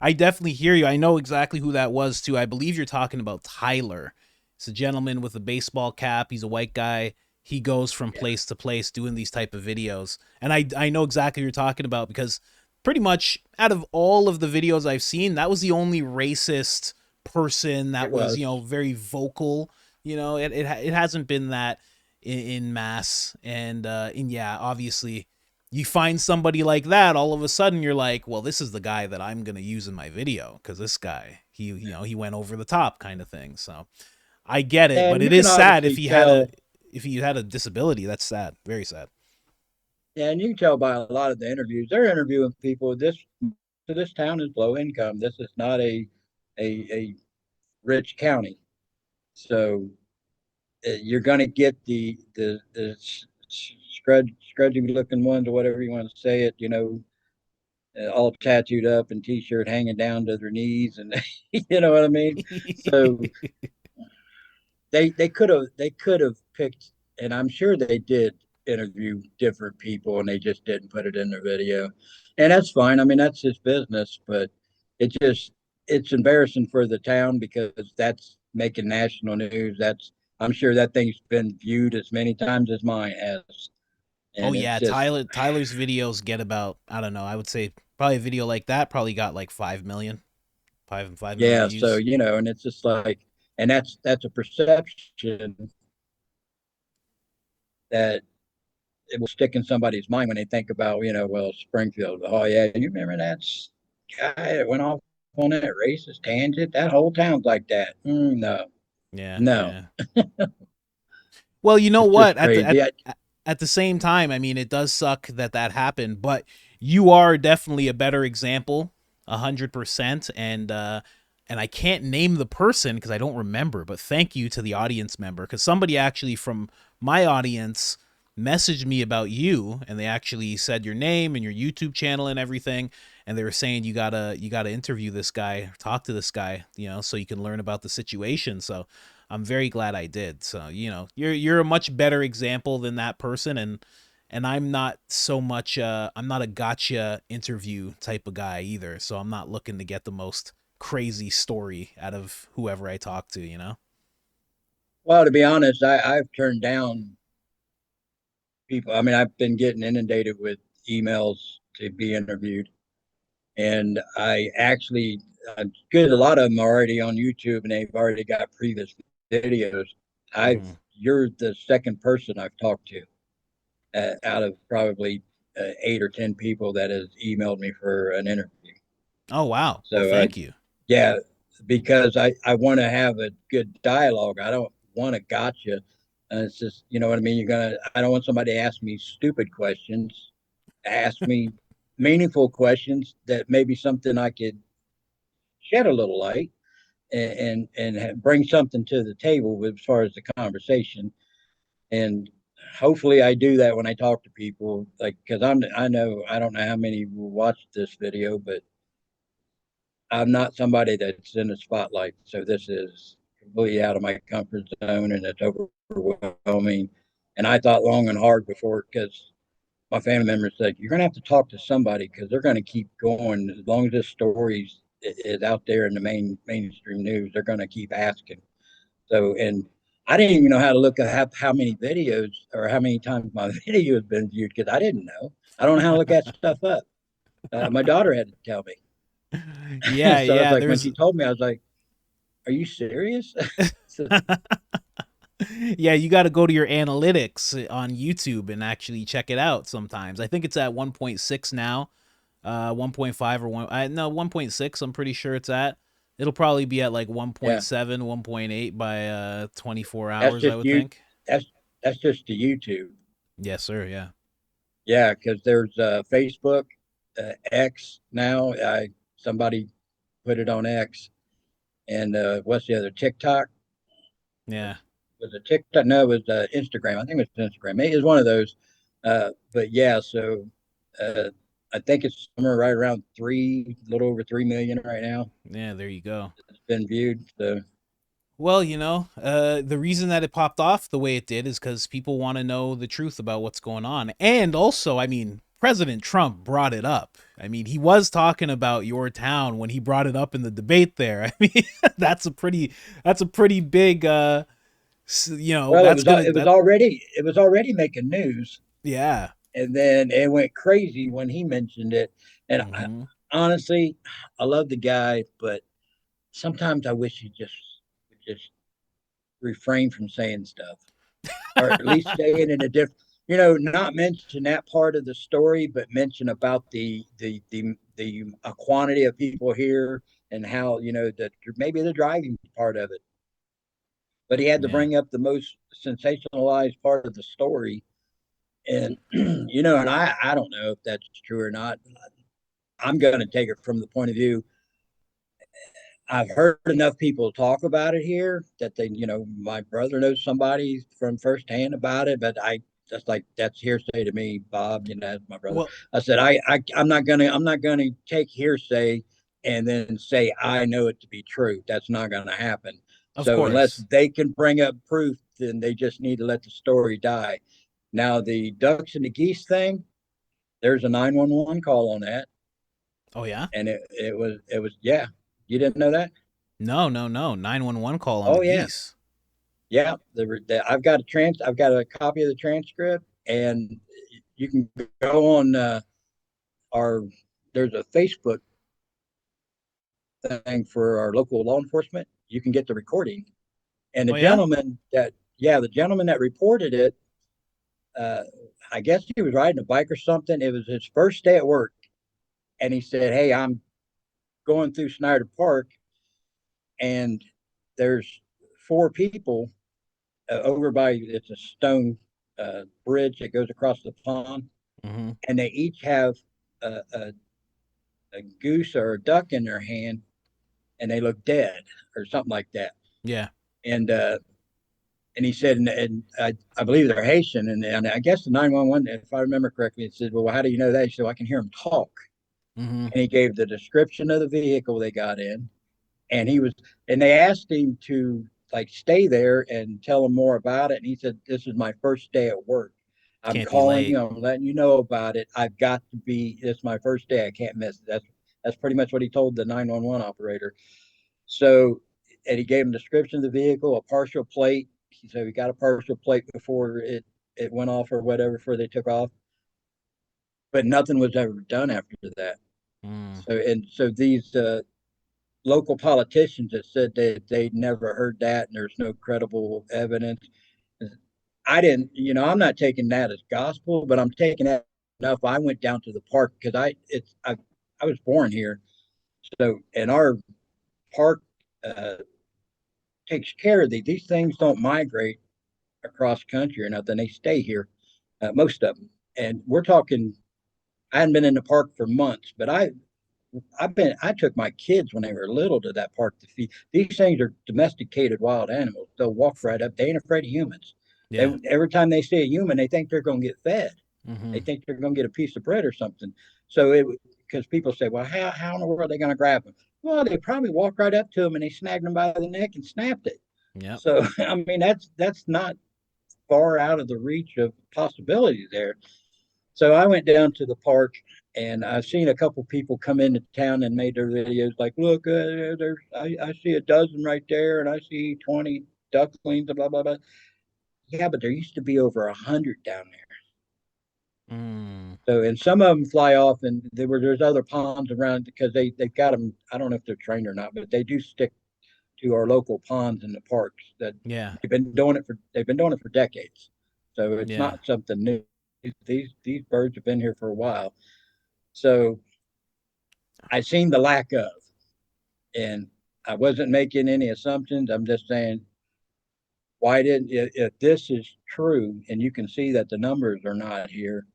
I definitely hear you. I know exactly who that was too. I believe you're talking about Tyler. It's a gentleman with a baseball cap. He's a white guy. He goes from Yeah, place to place doing these type of videos. And I know exactly what you're talking about because pretty much out of all of the videos I've seen, that was the only racist person that it was, was. very vocal. It hasn't been that in mass. And yeah, obviously you find somebody like that, all of a sudden you're like, well, this is the guy that I'm gonna use in my video because this guy, he went over the top, kind of thing. So I get it, but And it you can is sad obviously tell. if he had a disability. That's sad, very sad. Yeah, and you can tell by a lot of the interviews. They're interviewing people. This town is low income. This is not a rich county. So you're going to get the scrudgy looking ones or whatever you want to say it. All tattooed up and t-shirt hanging down to their knees, and you know what I mean. So they could have picked, and I'm sure they did interview different people, and they just didn't put it in their video, and that's fine. I mean, that's his business, but it just it's embarrassing for the town because that's making national news. I'm sure that thing's been viewed as many times as mine has, Oh and it's yeah, just Tyler's videos get about, I don't know, I would say probably a video like that probably got like 5 million, 5 million yeah. So views. and it's just like, and that's a perception that it will stick in somebody's mind when they think about, well, Springfield. Oh yeah, you remember that guy that went off on that racist tangent? That whole town's like that. No, Yeah, no, yeah. Well, you know it's just what? At the crazy. at the same time, I mean, it does suck that that happened, but you are definitely a better example, 100%. And I can't name the person because I don't remember. But thank you to the audience member because somebody actually from my audience messaged me about you, and they actually said your name and your YouTube channel and everything, and they were saying you gotta interview this guy, talk to this guy, so you can learn about the situation. So I'm very glad I did. So, you're a much better example than that person, and I'm not so much I'm not a gotcha interview type of guy either. So I'm not looking to get the most crazy story out of whoever I talk to. Well, to be honest, I've turned down people. I mean, I've been getting inundated with emails to be interviewed, and I actually good. A lot of them are already on YouTube, and they've already got previous videos. I've Mhm. You're the second person I've talked to out of probably 8 or 10 people that has emailed me for an interview. Oh wow. Well, So thank you. yeah, because I want to have a good dialogue. I don't want to gotcha. It's just, you know what I mean. I don't want somebody to ask me stupid questions. Ask me meaningful questions that maybe something I could shed a little light and bring something to the table as far as the conversation. And hopefully I do that when I talk to people, like, because I don't know how many will watch this video, but I'm not somebody that's in the spotlight. So this is completely out of my comfort zone, and it's overwhelming. And I thought long and hard before, because my family members said, you're going to have to talk to somebody because they're going to keep going. As long as this story is out there in the mainstream news, they're going to keep asking. So, and I didn't even know how to look at how many videos or how many times my video has been viewed because I didn't know. I don't know how to look that stuff up. My daughter had to tell me. Yeah, So I was yeah, like, when there's she told me, I was like, "Are you serious?" So, yeah, you got to go to your analytics on YouTube and actually check it out sometimes. I think it's at 1.6 now. 1.5 or 1 no 1.6 I'm pretty sure it's at. It'll probably be at like yeah, 1.7, 1.8 by 24 that's hours, I just would you. think. That's that's just the YouTube. Yes, sir. Yeah. Yeah, because there's Facebook, X now. Somebody put it on X, and what's the other TikTok? Yeah. was it TikTok? No, it was Instagram. I think it was Instagram. It was one of those. But yeah, so uh, I think it's somewhere right around a little over 3 million right now. Yeah, there you go. It's been viewed. So Well, the reason that it popped off the way it did is because people want to know the truth about what's going on. And also, I mean, President Trump brought it up. I mean, he was talking about your town when he brought it up in the debate there. I mean, that's a pretty big, well, that's gonna, that, it was already making news, yeah. and then it went crazy when he mentioned it. And Hmm. honestly, I love the guy, but sometimes I wish he just refrain from saying stuff, or at least say it in a different, not mention that part of the story, but mention about the quantity of people here and how that maybe the driving part of it. But he had to Yeah. bring up the most sensationalized part of the story, and and I don't know if that's true or not. I'm going to take it from the point of view I've heard enough people talk about it here that my brother knows somebody from firsthand about it, but I just like that's hearsay to me, Bob. That's my brother. Well, I said I'm not gonna take hearsay and then say I know it to be true. That's not gonna happen. of So unless course. they can bring up proof, then they just need to let the story die. Now the ducks and the geese thing, there's a 911 call on that, Oh yeah. and it was yeah. You didn't know that? No, no, no. 911 call on the Oh yeah. geese. Yeah, I've got a copy of the transcript, and you can go on our. There's a Facebook thing for our local law enforcement. You can get the recording, and Oh yeah. the gentleman that reported it, uh, I guess he was riding a bike or something. It was his first day at work, and he said, "Hey, I'm going through Snyder Park, and there's four people over by it's a stone bridge that goes across the pond, Hmm. and they each have a, a, a goose or a duck in their hand, and they look dead or something like that." Yeah. And and he said, and I believe they're Haitian, and I guess the 911, if I remember correctly, it said, "Well, how do you know that?" He said, "Well, I can hear them talk." Hmm. And he gave the description of the vehicle they got in, and they asked him to like stay there and tell them more about it, and he said, "This is my first day at work. I'm Can't be calling late. you, I'm letting you know about it. I've got to be, it's my first day, I can't miss it." That's pretty much what he told the 911 operator. So, and he gave him a description of the vehicle, a partial plate. He said we got a partial plate before it went off or whatever, before they took off, but nothing was ever done after that. Mm. So these local politicians that said that they never heard that and there's no credible evidence. I didn't, I'm not taking that as gospel, but I'm taking that enough. I went down to the park because I was born here, so and our park uh, takes care of these things. Don't migrate across country or nothing; they stay here, most of them. And we're talking. I hadn't been in the park for months, but I took my kids when they were little to that park to feed. These things are domesticated wild animals. They'll walk right up. They ain't afraid of humans. Yeah. Every time they see a human, they think they're going to get fed. They Hmm. think they're going to get a piece of bread or something. So because people say, well, how in the world are they going to grab them? Well, they probably walked right up to them and they snagged them by the neck and snapped it. Yep. So I mean, that's not far out of the reach of possibilities there. So I went down to the park, and I've seen a couple people come into town and made their videos like, look, I see a dozen right there, and I see 20 ducklings, blah, blah, blah. Yeah, but there used to be over 100 down there. Mm. So, and some of them fly off, and there's other ponds around because they've got them. I don't know if they're trained or not, but they do stick to our local ponds in the parks. That Yeah. they've been doing it for decades. So it's Yeah. not something new. These birds have been here for a while. So I seen the lack of, and I wasn't making any assumptions. I'm just saying, why didn't, if this is true and you can see that the numbers are not here,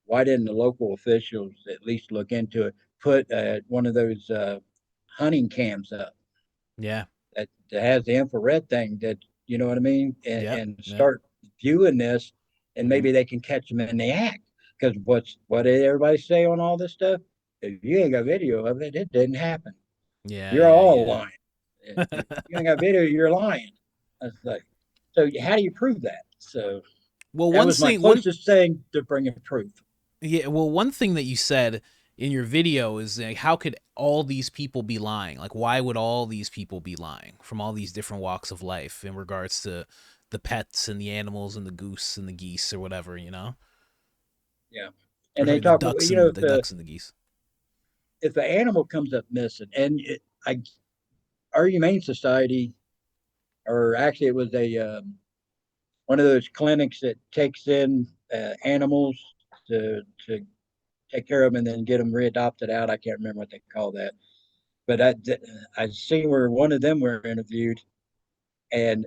why didn't the local officials at least look into it? Put one of those hunting cams up Yeah. that has the infrared thing that You know what I mean? Yep. And Yep. start viewing this, and Hmm. maybe they can catch them in the act. Because what did everybody say on all this stuff? If you ain't got video of it, it didn't happen. Yeah. You're Yeah. all Yeah. lying. If you ain't got video, you're lying. I was like, so how do you prove that? So Well, that one was my thing, one closest thing to bringing proof. yeah, well, one thing that you said in your video is like, how could all these people be lying? Like, why would all these people be lying from all these different walks of life in regards to the pets and the animals and the goose and the geese or whatever, you know? Yeah, Or and they sorry, the talk. ducks You know, and the ducks and the geese. if the animal comes up missing, and our humane society, or actually it was a one of those clinics that takes in animals to take care of them and then get them readopted out. I can't remember what they call that, but I seen where one of them were interviewed, and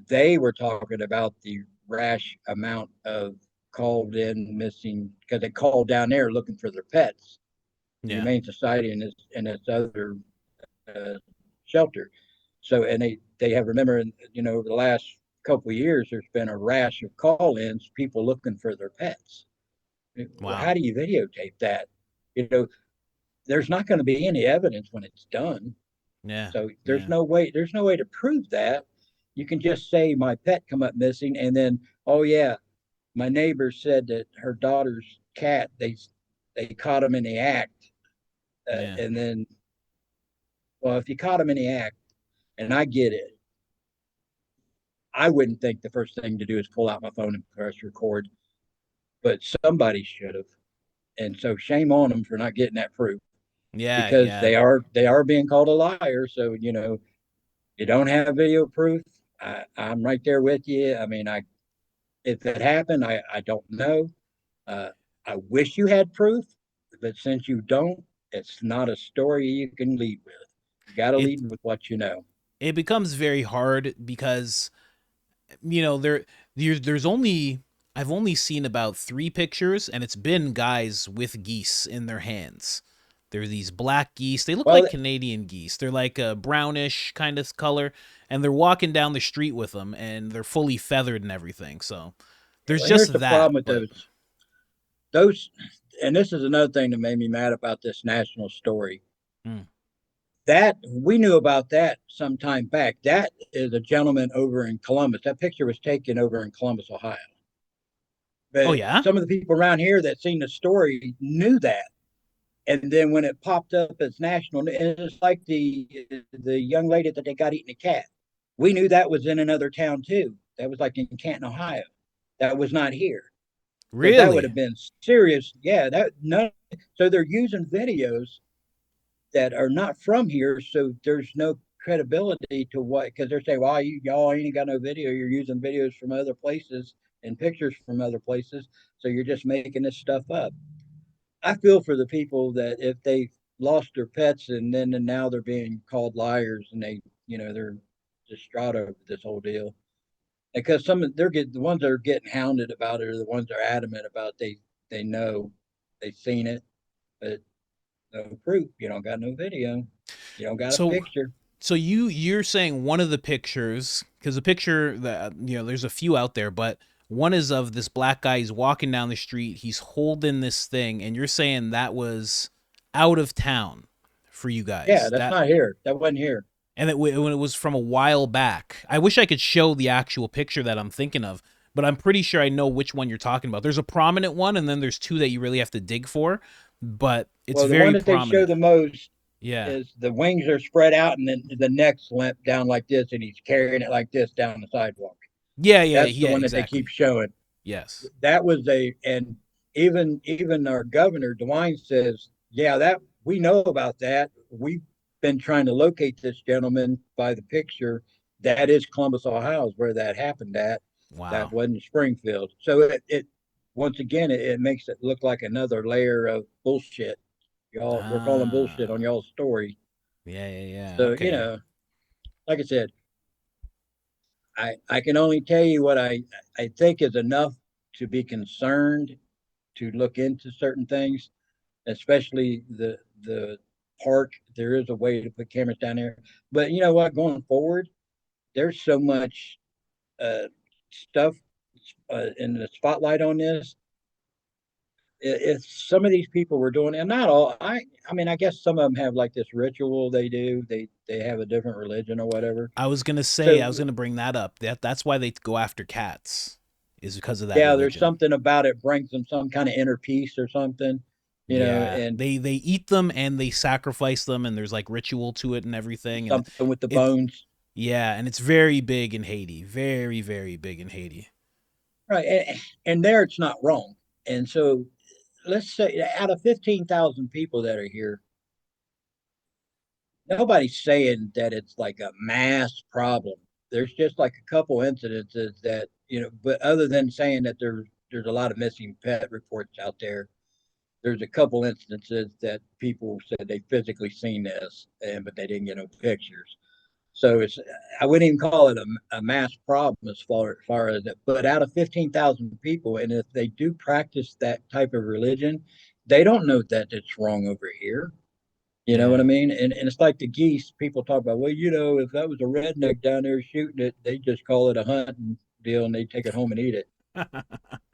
they were talking about the rash amount of called in missing because they called down there looking for their pets. The Yeah. Humane Society and its other uh, shelter. So, and they have remember, over the last couple of years, there's been a rash of call-ins, people looking for their pets. Well, Wow. how do you videotape that? You know, there's not going to be any evidence when it's done. Yeah. So Yeah. there's no way to prove that. You can just say my pet come up missing, and then, oh yeah, my neighbor said that her daughter's cat, they caught him in the act, Yeah. and then, well, if you caught him in the act, and I get it, I wouldn't think the first thing to do is pull out my phone and press record, but somebody should have. And so shame on them for not getting that proof Yeah. because Yeah. they are being called a liar. So you don't have video proof. I'm right there with you. I mean, if it happened, I don't know. Uh, I wish you had proof, but since you don't, it's not a story you can lead with. You got to It lead with what you know. it becomes very hard because there's only I've only seen about 3 pictures, and it's been guys with geese in their hands. They're these black geese. They look Well, like Canadian geese. They're like a brownish kind of color, and they're walking down the street with them, and they're fully feathered and everything. So there's here's just the that. problem with But those, and this is another thing that made me mad about this national story. mm. That we knew about that some time back. That is a gentleman over in Columbus. That picture was taken over in Columbus, Ohio. Oh But yeah, some of the people around here that seen the story knew that. And then when it popped up as national, it's like the young lady that they got eating a cat. We knew that was in another town too. That was like in Canton, Ohio. That was not here because that would really? have been serious. Yeah, that none. So they're using videos that are not from here, so there's no credibility to what because they're saying, "Well, y'all ain't got no video. You're using videos from other places and pictures from other places, so you're just making this stuff up." I feel for the people that if they lost their pets and now they're being called liars and they're distraught over this whole deal because they're getting the ones that are getting hounded about it are the ones that are adamant about they know they've seen it, but no proof. You don't got no video. You don't got a So picture. so you're saying one of the pictures, because the picture that there's a few out there, but one is of this black guy. He's walking down the street. He's holding this thing, and you're saying that was out of town for you Yeah, guys. that's That not here. That wasn't here. and when it was from a while back. I wish I could show the actual picture that I'm thinking of, but I'm pretty sure I know which one you're talking about. There's a prominent one, and then there's two that you really have to dig for, but it's Well, the one very that they show prominent. the most Yeah. is the wings are spread out and then the neck's limp down like this, and he's carrying it like this down the sidewalk. Yeah, yeah, That's the yeah, one that they keep exactly. showing. Yes. That was and even our governor DeWine says, yeah, that we know about that. We've been trying to locate this gentleman by the picture. That is Columbus, Ohio, is where that happened at. That Wow. wasn't Springfield. So it once again it makes it look like another layer of bullshit. Y'all, we're calling bullshit on Ah. y'all's story. Yeah, yeah, yeah. So Okay. like I said, I can only tell you what I think is enough to be concerned to look into certain things, especially the park. There is a way to put cameras down there, but you know what? Going forward, there's so much. stuff in the spotlight on this. If some of these people were doing, and not all, I mean, I guess some of them have like this ritual they do. They have a different religion or whatever. I was gonna say, I was So gonna bring that up. That's why they go after cats, is because of that yeah, there's religion. something about it brings them some kind of inner peace or something, Yeah, and they eat them and they sacrifice them, and there's like ritual to it and everything, and something with the it bones. yeah, and it's very big in Haiti, very very big in Haiti. Right. And there it's not wrong. And so let's say out of 15,000 people that are here, nobody's saying that it's like a mass problem. There's just like a couple incidences that, but other than saying that there's a lot of missing pet reports out there, there's a couple instances that people said they physically seen this, but they didn't get no pictures. So I wouldn't even call it a mass problem as far as it. But out of 15,000 people, and if they do practice that type of religion, they don't know that it's wrong over here. You know what I Yeah. mean? And it's like the geese. People talk about, well, if that was a redneck down there shooting it, they just call it a hunting deal and they take it home and eat it.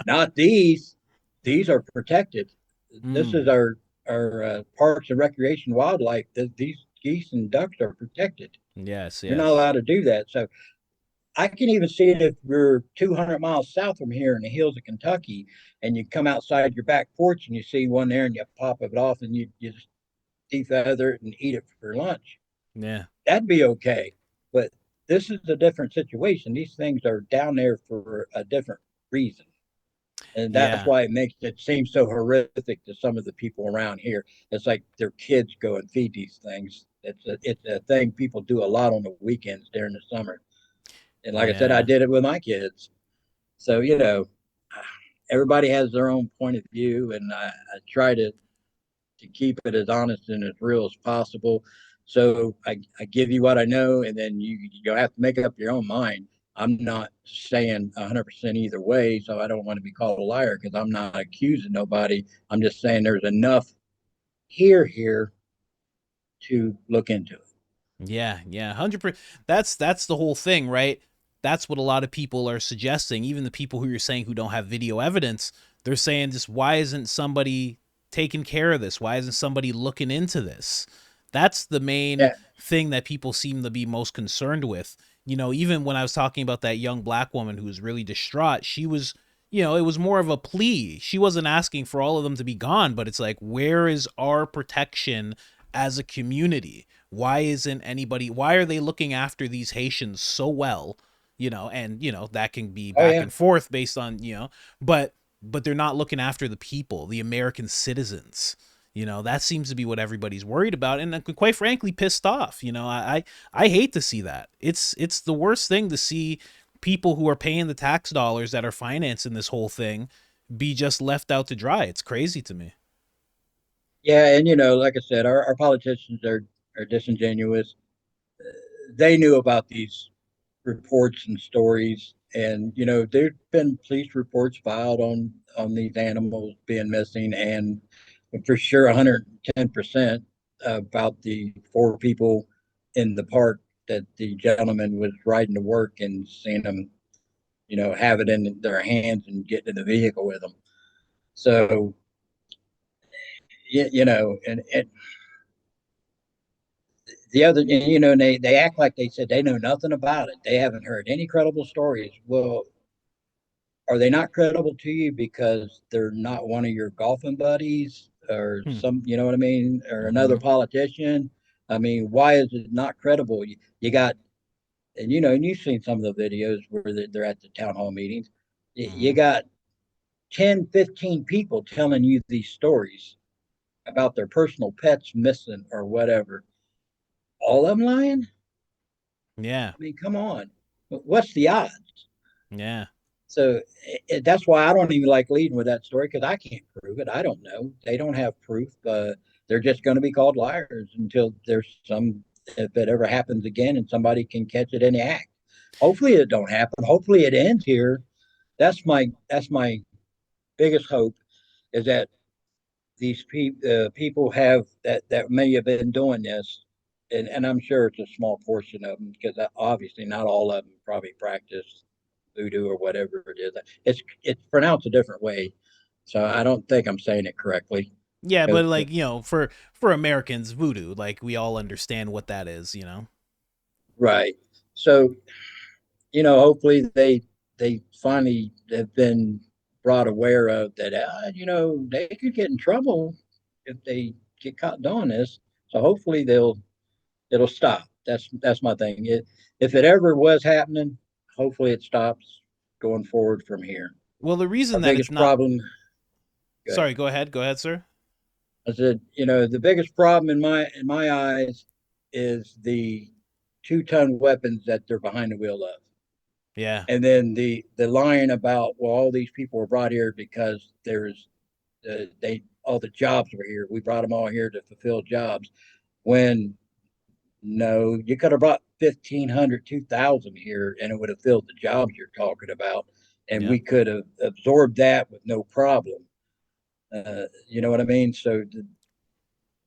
Not these. These are protected. This is Mm. our parks and recreation wildlife. These geese and ducks are protected. Yes, You're not yes. allowed to do that. So I can even see it if you're 200 miles south from here in the hills of Kentucky, and you come outside your back porch and you see one there, and you pop it off, and you just defeather it and eat it for lunch. Yeah. That'd be okay. But this is a different situation. These things are down there for a different reason. And that's Yeah. why it makes it seem so horrific to some of the people around here. It's like their kids go and feed these things. It's a thing people do a lot on the weekends during the summer. And like I said, I Yeah. did it with my kids. So, everybody has their own point of view, and I try to keep it as honest and as real as possible. So I give you what I know, and then you have to make up your own mind. I'm not saying 100% either way, so I don't want to be called a liar because I'm not accusing nobody. I'm just saying there's enough here to look into it. Yeah, yeah, 100%. That's the whole thing, right? That's what a lot of people are suggesting. Even the people who you're saying who don't have video evidence, they're saying just why isn't somebody taking care of this? Why isn't somebody looking into this? That's the main Yeah. thing that people seem to be most concerned with. Even when I was talking about that young black woman who was really distraught, she was, it was more of a plea. She wasn't asking for all of them to be gone, but it's like, where is our protection as a community? Why are they looking after these Haitians so well? And that can be Oh back yeah. and forth based on, but they're not looking after the people, the American citizens. That seems to be what everybody's worried about, and quite frankly pissed off. I hate to see that. It's the worst thing to see people who are paying the tax dollars that are financing this whole thing be just left out to dry. It's crazy to me. Yeah, and like I said, our politicians are disingenuous. They knew about these reports and stories, and there've been police reports filed on these animals being missing, and for sure 110% about the four people in the park that the gentleman was riding to work and seeing them have it in their hands and get in the vehicle with them. So and the other, and they act like they said they know nothing about it. They haven't heard any credible stories. Well, are they not credible to you because they're not one of your golfing buddies or Hmm. some, you know what I mean, or another Mm-hmm. politician? I mean, why is it not credible? You got, and you've seen some of the videos where they're at the town hall meetings. You Mm-hmm. got 10, 15 people telling you these stories about their personal pets missing or whatever. All of them lying? Yeah. I mean, come on. What's the odds? Yeah. So that's why I don't even like leading with that story because I can't prove it. I don't know. They don't have proof. They're just going to be called liars until there's some, if it ever happens again and somebody can catch it in the act. Hopefully it don't happen. Hopefully it ends here. That's my biggest hope is that these people have that may have been doing this, and I'm sure it's a small portion of them because obviously not all of them probably practice voodoo or whatever it is. It's pronounced a different way, so I don't think I'm saying it correctly. Yeah, but 'Cause- like, for Americans, voodoo, like we all understand what that is. right. So hopefully they finally have been brought aware of that. They could get in trouble if they get caught doing this. So hopefully it'll stop. That's my thing. If it ever was happening, hopefully it stops going forward from here. Well, the Our reason that it's biggest not problem. Go ahead. Sorry, go ahead, sir. I said, the biggest problem in my eyes is the 2-ton weapons that they're behind the wheel of. Yeah. And then the line about, well, all these people were brought here because there's they all the jobs were here. We brought them all here to fulfill jobs. When no, you could have brought 1,500, 2,000 here, and it would have filled the jobs you're talking about, and Yeah. we could have absorbed that with no problem. You know what I mean? So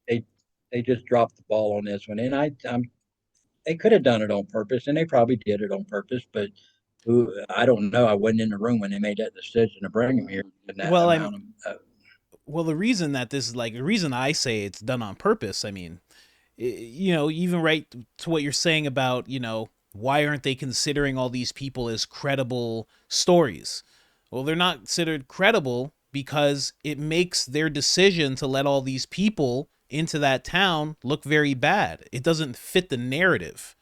they they just dropped the ball on this one, and they could have done it on purpose, and they probably did it on purpose, but I don't know. I wasn't in the room when they made that decision to bring him here in that Well, I'm amount of. well, the reason that this is like the reason I say it's done on purpose, I mean, even right to what you're saying about, why aren't they considering all these people as credible stories? Well, they're not considered credible because it makes their decision to let all these people into that town look very bad. It doesn't fit the narrative.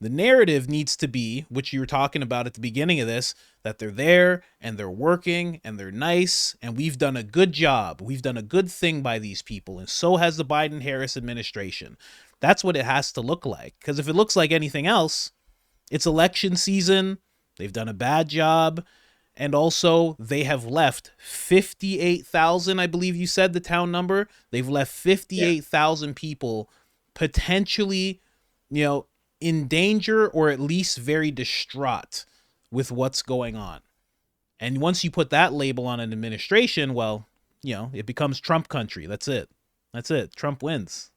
The narrative needs to be, which you were talking about at the beginning of this, that they're there and they're working and they're nice and we've done a good job. We've done a good thing by these people, and so has the Biden Harris administration. That's what it has to look like. Because if it looks like anything else, it's election season, they've done a bad job, and also they have left 58,000, I believe you said the town number. They've left Yeah, 58,000 people potentially, you know, in danger or at least very distraught with what's going on. And once you put that label on an administration, well, it becomes Trump country. That's it. That's it. Trump wins.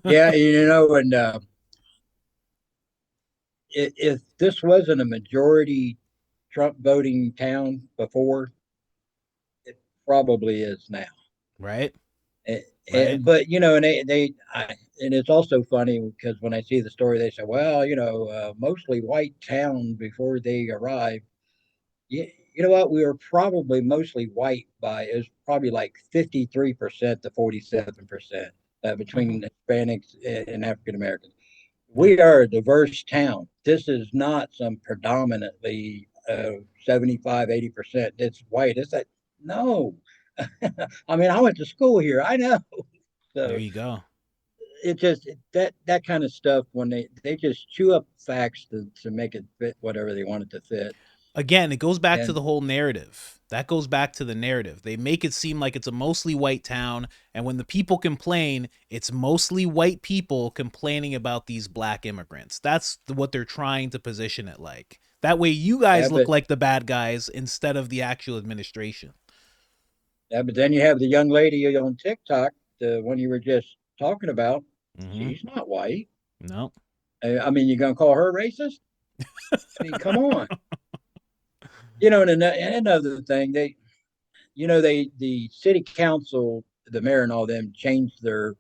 yeah, and if this wasn't a majority Trump voting town before, it probably is now. Right? Eh, Right? but and and it's also funny because when I see the story, they say, well, mostly white town before they arrived. You know what? We were probably mostly white by it was probably like 53% to 47% Mm-hmm. between Hispanics and African Americans. Yeah. We are a diverse town. This is not some predominantly 75, 80%. It's white. It's like, no. I mean, I went to school here. I know. There So you go. it just that kind of stuff when they just chew up facts to make it fit whatever they want it to fit. Again, it goes back to And the whole narrative. That goes back to the narrative. They make it seem like it's a mostly white town, and when the people complain, it's mostly white people complaining about these black immigrants. That's what they're trying to position it like. That way, you yeah, guys look but like the bad guys instead of the actual administration. yeah, but then you have the young lady on TikTok, the one you were just talking about. Mm-hmm. She's not white. No. I mean, you're gonna call her racist? I mean, come on. And another thing, the city council, the mayor, and all them changed their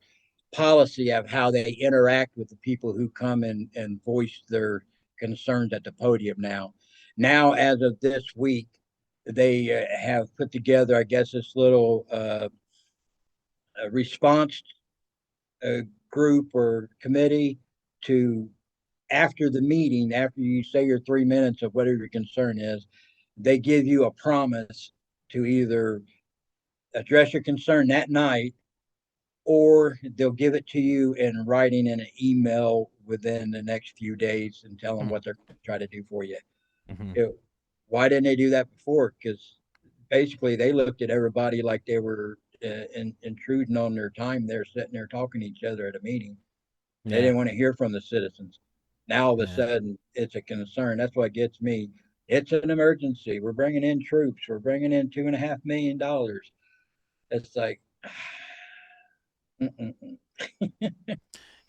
policy of how they interact with the people who come and voice their concerns at the podium now as of this week they have put together, I guess, this little response uh, group or committee to, after the meeting, after you say your 3 minutes of whatever your concern is, they give you a promise to either address your concern that night, or they'll give it to you in writing in an email within the next few days and tell them what they're going to try to do for you. Mm-hmm. You know, why didn't they do that before? Because basically they looked at everybody like they were intruding on their time. They're sitting there talking to each other at a meeting. They Yeah. didn't want to hear from the citizens. Now all of a Yeah. sudden it's a concern. That's what gets me. It's an emergency. We're bringing in troops. We're bringing in $2.5 million. It's like, mm-mm-mm.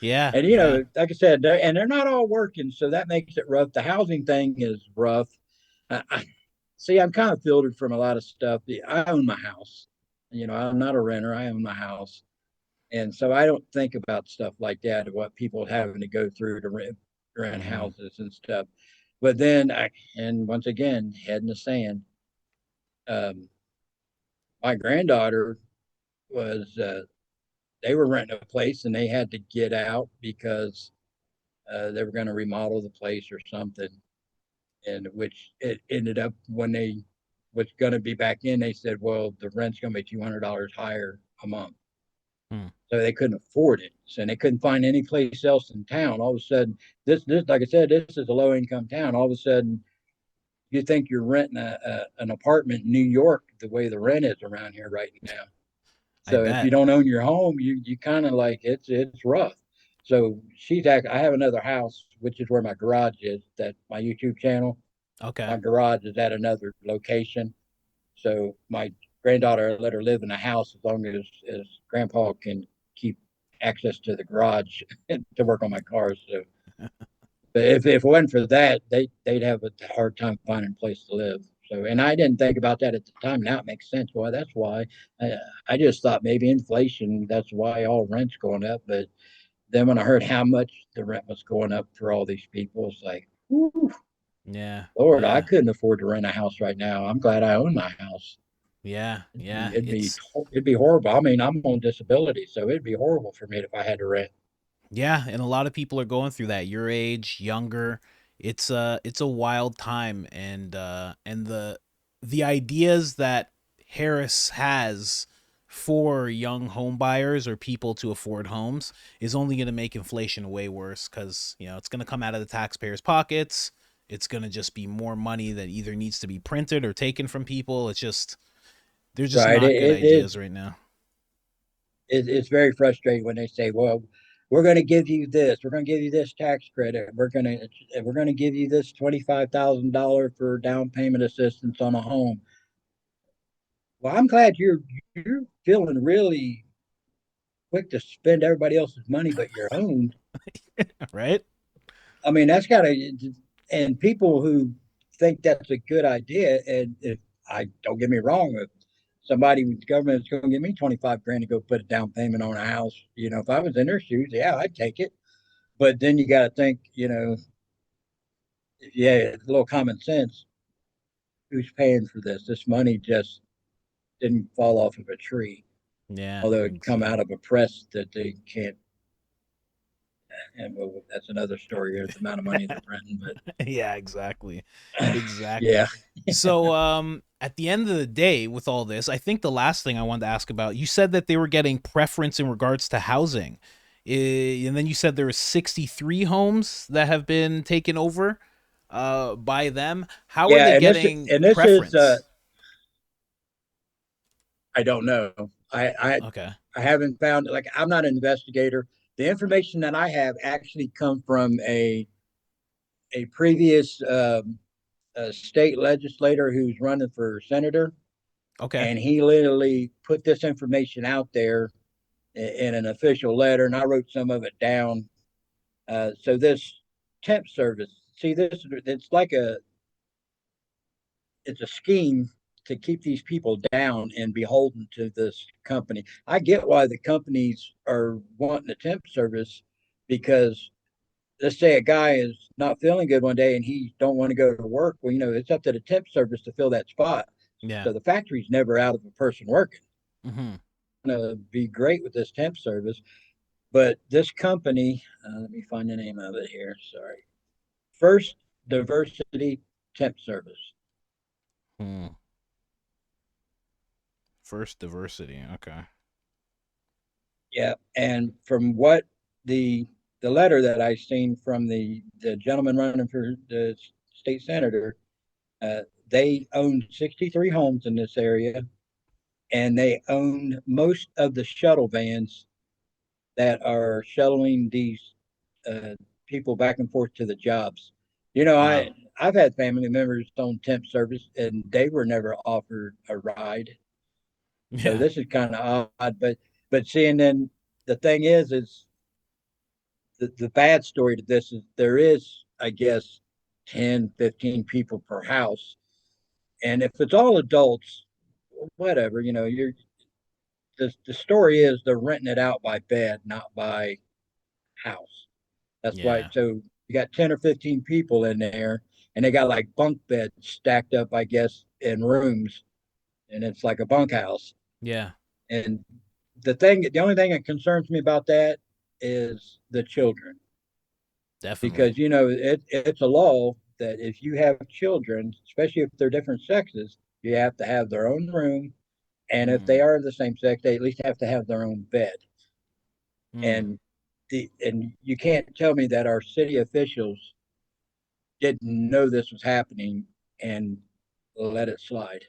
Yeah. And Yeah. like I said, they're not all working, so that makes it rough. The housing thing is rough. I see. I'm kind of filtered from a lot of stuff. I own my house. I'm not a renter. I own my house, and so I don't think about stuff like that of what people are having to go through to rent Hmm. houses and stuff. But then, and once again, head in the sand. Um, my granddaughter was they were renting a place and they had to get out because they were going to remodel the place or something, and which it ended up when they was going to be back in, they said, well, the rent's going to be $200 higher a month. Hmm. So they couldn't afford it. So they couldn't find any place else in town. All of a sudden, this like I said, this is a low income town. All of a sudden, you think you're renting an apartment in New York the way the rent is around here right now. I So if you bet. don't own your home, you kind of like it's rough. So I have another house, which is where my garage is. That my YouTube channel. Okay. My garage is at another location. So my granddaughter let her live in the house as long as grandpa can keep access to the garage to work on my cars. So, but if it wasn't for that, they'd have a hard time finding a place to live. So, and I didn't think about that at the time. Now it makes sense. Well, that's why. I, I just thought maybe inflation. That's why all rent's going up. But then when I heard how much the rent was going up for all these people, it's like, whew, Yeah. Lord, I Yeah. couldn't afford to rent a house right now. I'm glad I own my house. Yeah. It'd be Yeah. it'd be it'd be horrible. I mean, I'm on disability, so it'd be horrible for me if I had to rent. Yeah, and a lot of people are going through that. Your age, younger. It's a wild time, and the ideas that Harris has for young home buyers or people to afford homes is only going to make inflation way worse, cuz it's going to come out of the taxpayers' pockets. It's going to just be more money that either needs to be printed or taken from people. It's just There's just Right? not good It is. ideas right now. It's very frustrating when they say, "Well, we're going to give you this. We're going to give you this tax credit. We're going to give you this $25,000 for down payment assistance on a home." Well, I'm glad you're feeling really quick to spend everybody else's money but your own. Right? I mean, that's got to, and people who think that's a good idea, and if I don't get me wrong, if somebody with government is going to give me 25 grand to go put a down payment on a house, if I was in their shoes, yeah, I'd take it. But then you got to think, yeah, a little common sense. Who's paying for this? This money just didn't fall off of a tree, Yeah, although it come out exactly. of a press that they can't. And well, that's another story. The amount of money they're renting, but Yeah, exactly. Exactly. yeah, So, at the end of the day, with all this, I think the last thing I wanted to ask about, you said that they were getting preference in regards to housing. And then you said there were 63 homes that have been taken over by them. How are yeah, they and this getting and this is preference? I don't know. I I Okay. I haven't found like I'm not an investigator. The information that I have actually come from a previous state legislator who's running for senator, Okay. and he literally put this information out there in an official letter, and I wrote some of it down. So this temp service, see this, it's a scheme to keep these people down and beholden to this company. I get why the companies are wanting a temp service because let's say a guy is not feeling good one day and he don't want to go to work. Well, it's up to the temp service to fill that spot. Yeah. So the factory's never out of a person working. Hmm. It's going to be great with this temp service. But this company, let me find the name of it here. Sorry. First Diversity Temp Service. Hmm. First diversity. Okay. Yeah, and from what the the letter that I seen from the gentleman running for the state senator, uh, they owned 63 homes in this area, and they own most of the shuttle vans that are shuttling these uh, people back and forth to the jobs. Wow. I've had family members on temp service, and they were never offered a ride. So Yeah. this is kind of odd, but seeing then the thing is the bad story to this is there is, I guess, 10, 15 people per house. And if it's all adults, whatever, you're the story is they're renting it out by bed, not by house. That's why. Yeah. So you got 10 or 15 people in there, and they got like bunk beds stacked up, I guess, in rooms, and it's like a bunkhouse. Yeah. And the only thing that concerns me about that is the children, Definitely. because it's a law that if you have children, especially if they're different sexes, you have to have their own room, and if they Mm. are the same sex, they at least have to have their own bed. Mm. And and you can't tell me that our city officials didn't know this was happening and let it slide,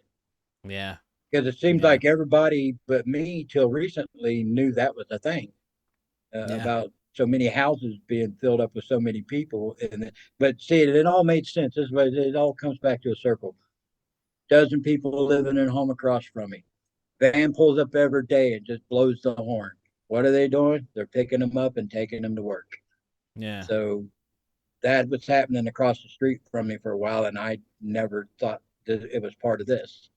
Yeah. because it seems Yeah. like everybody but me till recently knew that was a thing, Yeah. about so many houses being filled up with so many people. But see, it all made sense. This way, it all comes back to a circle. Dozen people living in a home across from me. Van pulls up every day and just blows the horn. What are they doing? They're picking them up and taking them to work. Yeah. So that was happening across the street from me for a while, and I never thought that it was part of this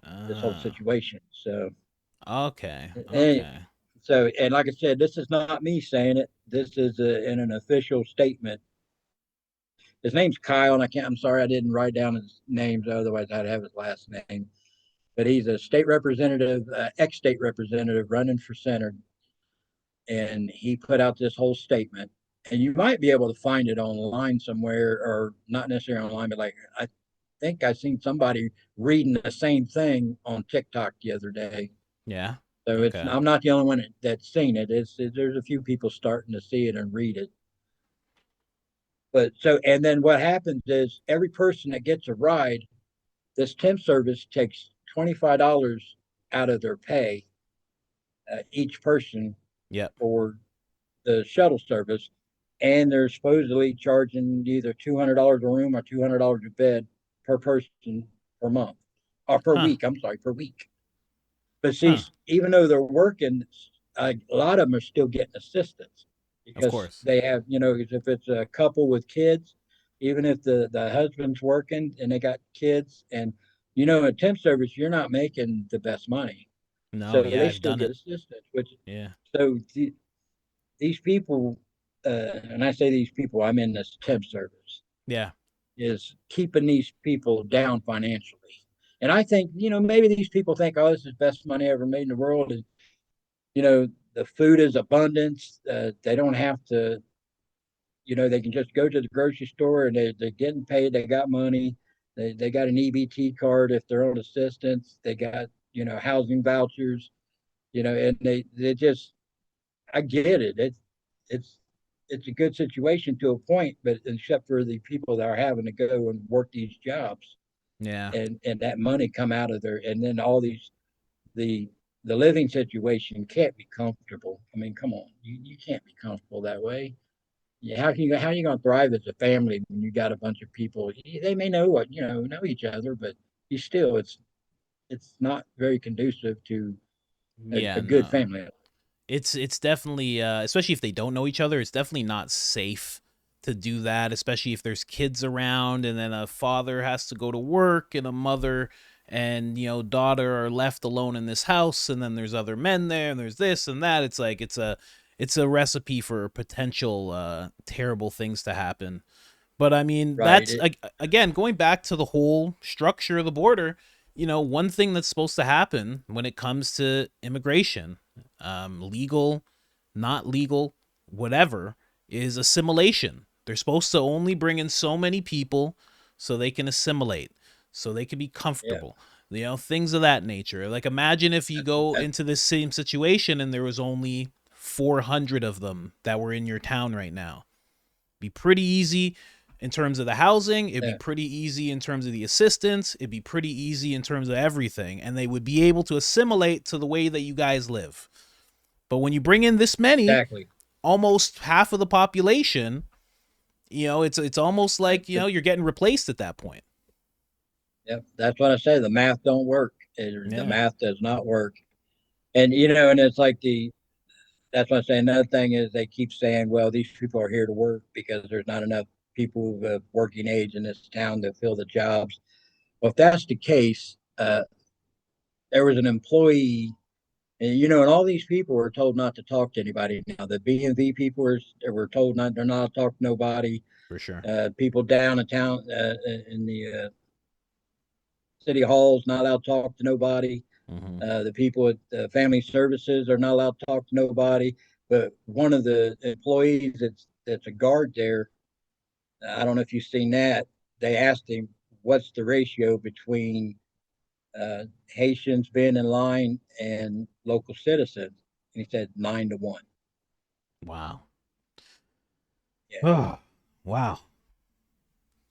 whole Uh, situation. So, okay. and Okay. and like I said, this is not me saying it. This is in an official statement. His name's Kyle, and I can't. I'm sorry, I didn't write down his names. Otherwise, I'd have his last name. But he's a state representative, ex-state representative, running for senator, and he put out this whole statement. And you might be able to find it online somewhere, or not necessarily online, but like I think I seen somebody reading the same thing on TikTok the other day. Yeah. So Okay. I'm not the only one that's seen it. There's a few people starting to see it and read it. But so, and then what happens is every person that gets a ride, this temp service takes $25 out of their pay, each person, Yep. for the shuttle service, and they're supposedly charging either $200 a room or $200 a bed per person per month, or per Huh. week. I'm sorry, per week. But see, Huh. even though they're working, a lot of them are still getting assistance, Of because course. they have, if it's a couple with kids, even if the husband's working and they got kids, and in temp service, you're not making the best money. No. So Yeah. they I've still done get it. assistance, which, Yeah. so these people, and I say these people, I'm in this temp service, Yeah. is keeping these people down financially. And I think, maybe these people think, oh, this is the best money ever made in the world. And, the food is abundance. They don't have to, they can just go to the grocery store, and they're getting paid. They got money. They got an EBT card if they're on assistance. They got, housing vouchers, and they just, I get it. It's, it's a good situation to a point, but except for the people that are having to go and work these jobs, Yeah. and that money come out of there, and then all these, the the living situation can't be comfortable. I mean, come on, you can't be comfortable that way. Yeah, how are you going to thrive as a family when you got a bunch of people? They may know each other, but you still, it's not very conducive to a Yeah. good No. family. It's definitely especially if they don't know each other, it's definitely not safe to do that, especially if there's kids around and then a father has to go to work and a mother and daughter are left alone in this house, and then there's other men there and there's this and that. It's like it's a recipe for potential terrible things to happen. But I mean, Right. that's again going back to the whole structure of the border. One thing that's supposed to happen when it comes to immigration, legal, not legal, whatever, is assimilation. They're supposed to only bring in so many people so they can assimilate, so they can be Yeah. comfortable. Things of that nature. Like imagine if you go That, into this same situation and there was only 400 of them that were in your town right now. Be pretty easy in terms of the housing. It'd be yeah. pretty easy in terms of the assistance. It'd be pretty easy in terms of everything. And they would be able to assimilate to the way that you guys live. But when you bring in this many, Exactly. almost half of the population, it's almost like, you're getting replaced at that point. Yep. That's what I say. The math don't work. The Yeah. math does not work. And and it's like that's what I say. Another thing is they keep saying, well, these people are here to work because there's not enough people of working age in this town to fill the jobs. Well, if that's the case, there was an employee, and and all these people were told not to talk to anybody. Now the BMV people were told not they're not to talk to nobody. For sure. People down in town in the city halls not allowed to talk to nobody. Hmm. The people at family services are not allowed to talk to nobody. But one of the employees that's a guard there, I don't know if you've seen that. They asked him what's the ratio between Haitians being in line and local citizens, and he said 9-1. Wow. Yeah, Oh, wow.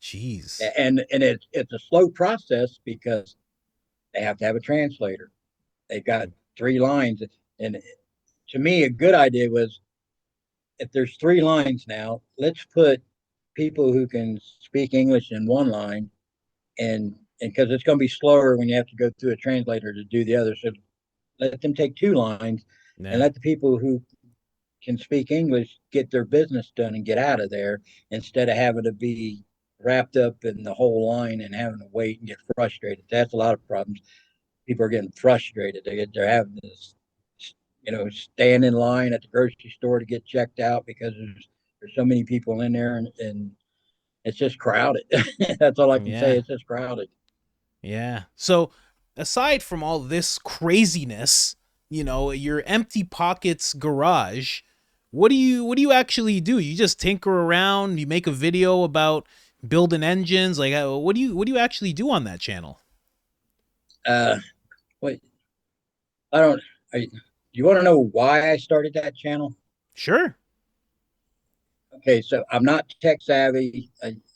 Jeez. and it's a slow process because they have to have a translator. They've got 3 lines, and to me, a good idea was if there's 3 lines now, let's put people who can speak English in one line, and because it's going to be slower when you have to go through a translator to do the other. So let them take 2 lines and Yeah. let the people who can speak English get their business done and get out of there instead of having to be wrapped up in the whole line and having to wait and get frustrated. That's a lot of problems. People are getting frustrated. They're having this, stand in line at the grocery store to get checked out because there's so many people in there, and it's just crowded. That's all I can say. Yeah. It's just crowded. Yeah. So, aside from all this craziness, your empty pockets garage, what do you actually do? You just tinker around, you make a video about building engines, like what do you actually do on that channel? Uh, wait, I don't. You want to know why I started that channel? Sure. Okay, so I'm not tech savvy.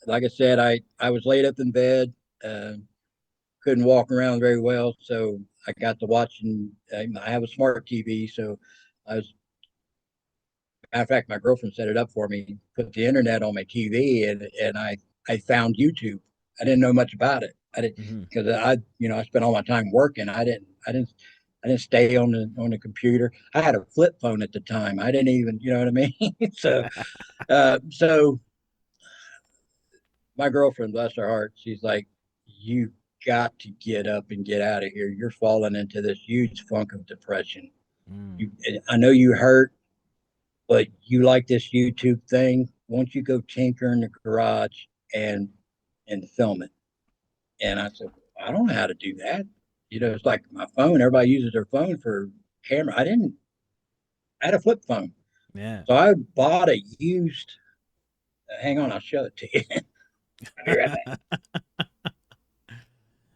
Like I said, I was laid up in bed, uh, couldn't walk around very well, so I got to watching. I have a smart TV, so I was. Matter of fact, my girlfriend set it up for me, put the internet on my TV, and I found YouTube. I didn't know much about it. I didn't Hmm. because I spent all my time working. I didn't stay on the computer. I had a flip phone at the time. I didn't even, you know what I mean. So my girlfriend, bless her heart, she's like, "You got to get up and get out of here. You're falling into this huge funk of depression. Mm. You, I know you hurt, but you like this YouTube thing. Won't you go tinker in the garage and film it?" And I said, "I don't know how to do that. It's like my phone. Everybody uses their phone for camera. I didn't. I had a flip phone, Yeah. so I bought a used. Hang on, I'll show it to you. I'll be right back.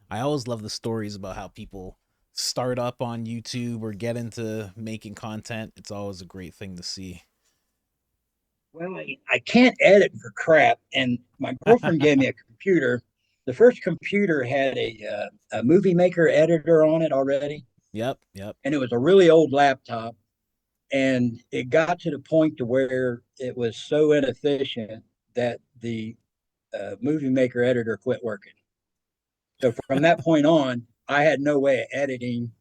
I always love the stories about how people start up on YouTube or get into making content. It's always a great thing to see. Well, I can't edit for crap, and my girlfriend gave me a computer. The first computer had a movie maker editor on it already, Yep, yep. and it was a really old laptop. And it got to the point to where it was so inefficient that the movie maker editor quit working. So from that point on, I had no way of editing.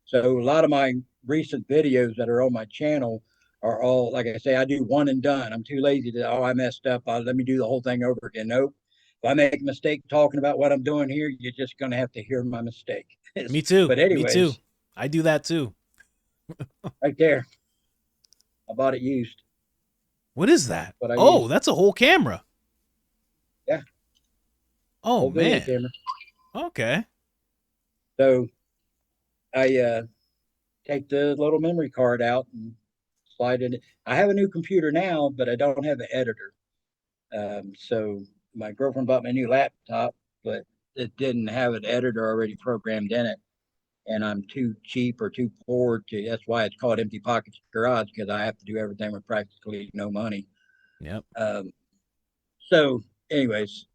So a lot of my recent videos that are on my channel are all, like I say, I do one and done. I'm too lazy to, I messed up. Let me do the whole thing over again. Nope. If I make a mistake talking about what I'm doing here, you're just going to have to hear my mistake. Me too. But Me too. anyways, I do that too. right there, I bought it used. What is that? But I Oh, used, that's a whole camera. yeah, Oh whole video man. camera. Okay. So I take the little memory card out and slide it in. I have a new computer now, but I don't have an editor. So my girlfriend bought me a new laptop, but it didn't have an editor already programmed in it. And I'm too cheap or too poor to. That's why it's called Empty Pockets Garage, because I have to do everything with practically no money. Yep. Um, so, anyways,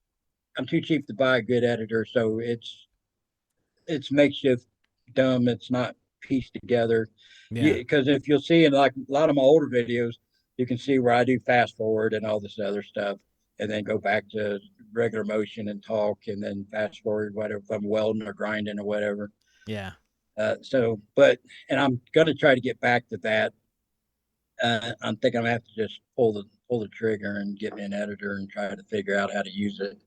I'm too cheap to buy a good editor, so it's makeshift, dumb. It's not pieced together. Yeah. Because if you'll see in like a lot of my older videos, you can see where I do fast forward and all this other stuff, and then go back to regular motion and talk, and then fast forward whatever if I'm welding or grinding or whatever. Yeah. And I'm gonna try to get back to that. I'm thinking I'm gonna have to just pull the trigger and get me an editor and try to figure out how to use it.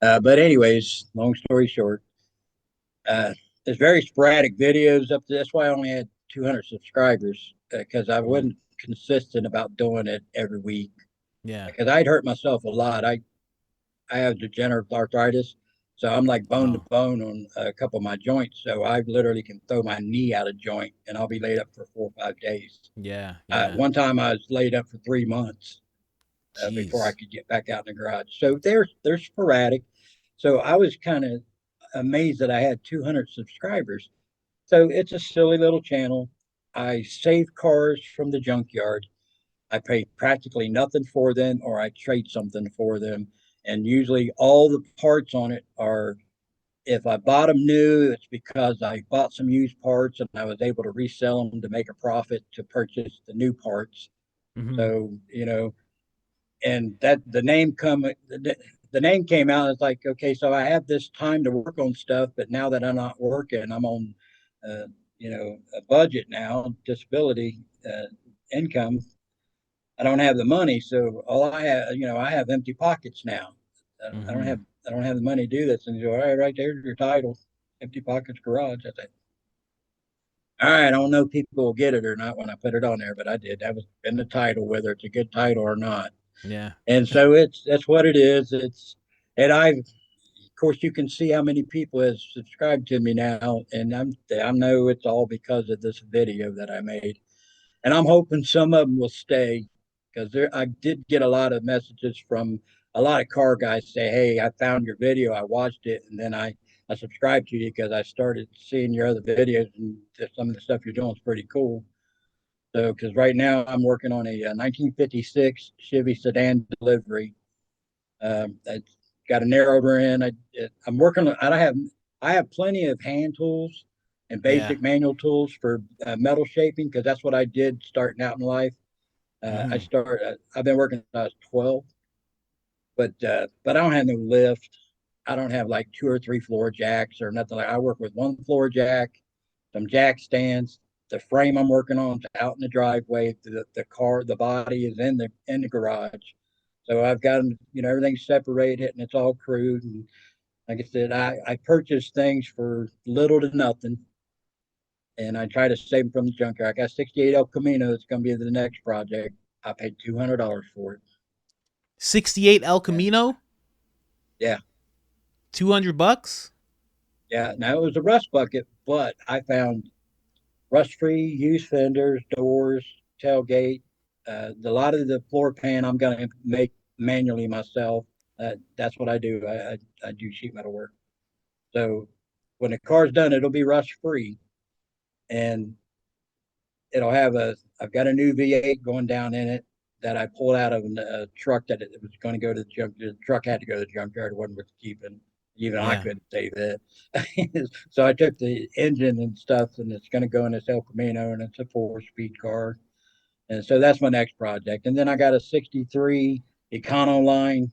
But anyways, long story short, uh, it's very sporadic videos up to. That's why I only had 200 subscribers because I Mm. wasn't consistent about doing it every week Yeah. because I'd hurt myself a lot. I have degenerative arthritis, so I'm like bone to Oh, bone on a couple of my joints. So I literally can throw my knee out of joint, and I'll be laid up for 4 or 5 days. yeah, yeah. One time I was laid up for 3 months before I Jeez. could get back out in the garage. So they're sporadic. So I was kind of amazed that I had 200 subscribers. So it's a silly little channel. I save cars from the junkyard. I pay practically nothing for them, or I trade something for them. And usually all the parts on it are, if I bought them new, it's because I bought some used parts and I was able to resell them to make a profit to purchase the new parts. Hmm. So, and that the name came out. It's like, okay, so I have this time to work on stuff, but now that I'm not working, I'm on, uh, a budget now, disability income. I don't have the money, so all I have, I have empty pockets now. I don't Hmm. have I don't have the money to do this. And you go, all right, right there's your title, empty pockets garage. I said, all right, I don't know if people will get it or not when I put it on there, but I did. That was in the title, whether it's a good title or not. Yeah. And so that's what it is. And of course, you can see how many people have subscribed to me now, and I know it's all because of this video that I made, and I'm hoping some of them will stay because I did get a lot of messages from a lot of car guys say, "Hey, I found your video, I watched it, and then I subscribed to you because I started seeing your other videos and some of the stuff you're doing is pretty cool." So, because right now I'm working on a 1956 Chevy sedan delivery. It's got a narrow end. I'm working on. I have plenty of hand tools and Yeah. basic manual tools for metal shaping because that's what I did starting out in life. Hmm. I've been working since I was 12, but I don't have no lift. I don't have like two or three floor jacks or nothing like. I work with one floor jack, some jack stands. The frame I'm working on is out in the driveway. The body is in the garage. So I've got them, everything's separated and it's all crude. And like I said, I purchase things for little to nothing, and I try to save them from the junkyard. I got 68 El Camino. It's going to be the next project. I paid $200 for it. 68 El And Camino, yeah, $200. yeah. Now it was a rust bucket, but I found rust-free used fenders, doors, tailgate. A lot of the floor pan I'm going to make manually myself. That's what I do. I do sheet metal work. So when the car's done, it'll be rust-free, and it'll have I've got a new V8 going down in it that I pulled out of a truck that it was going to go to the junk. The truck had to go to the junkyard. It wasn't worth keeping. Even I Yeah. couldn't save it. So I took the engine and stuff, and it's going to go in this El Camino, and it's a 4-speed car. And so that's my next project. And then I got a 63 Econoline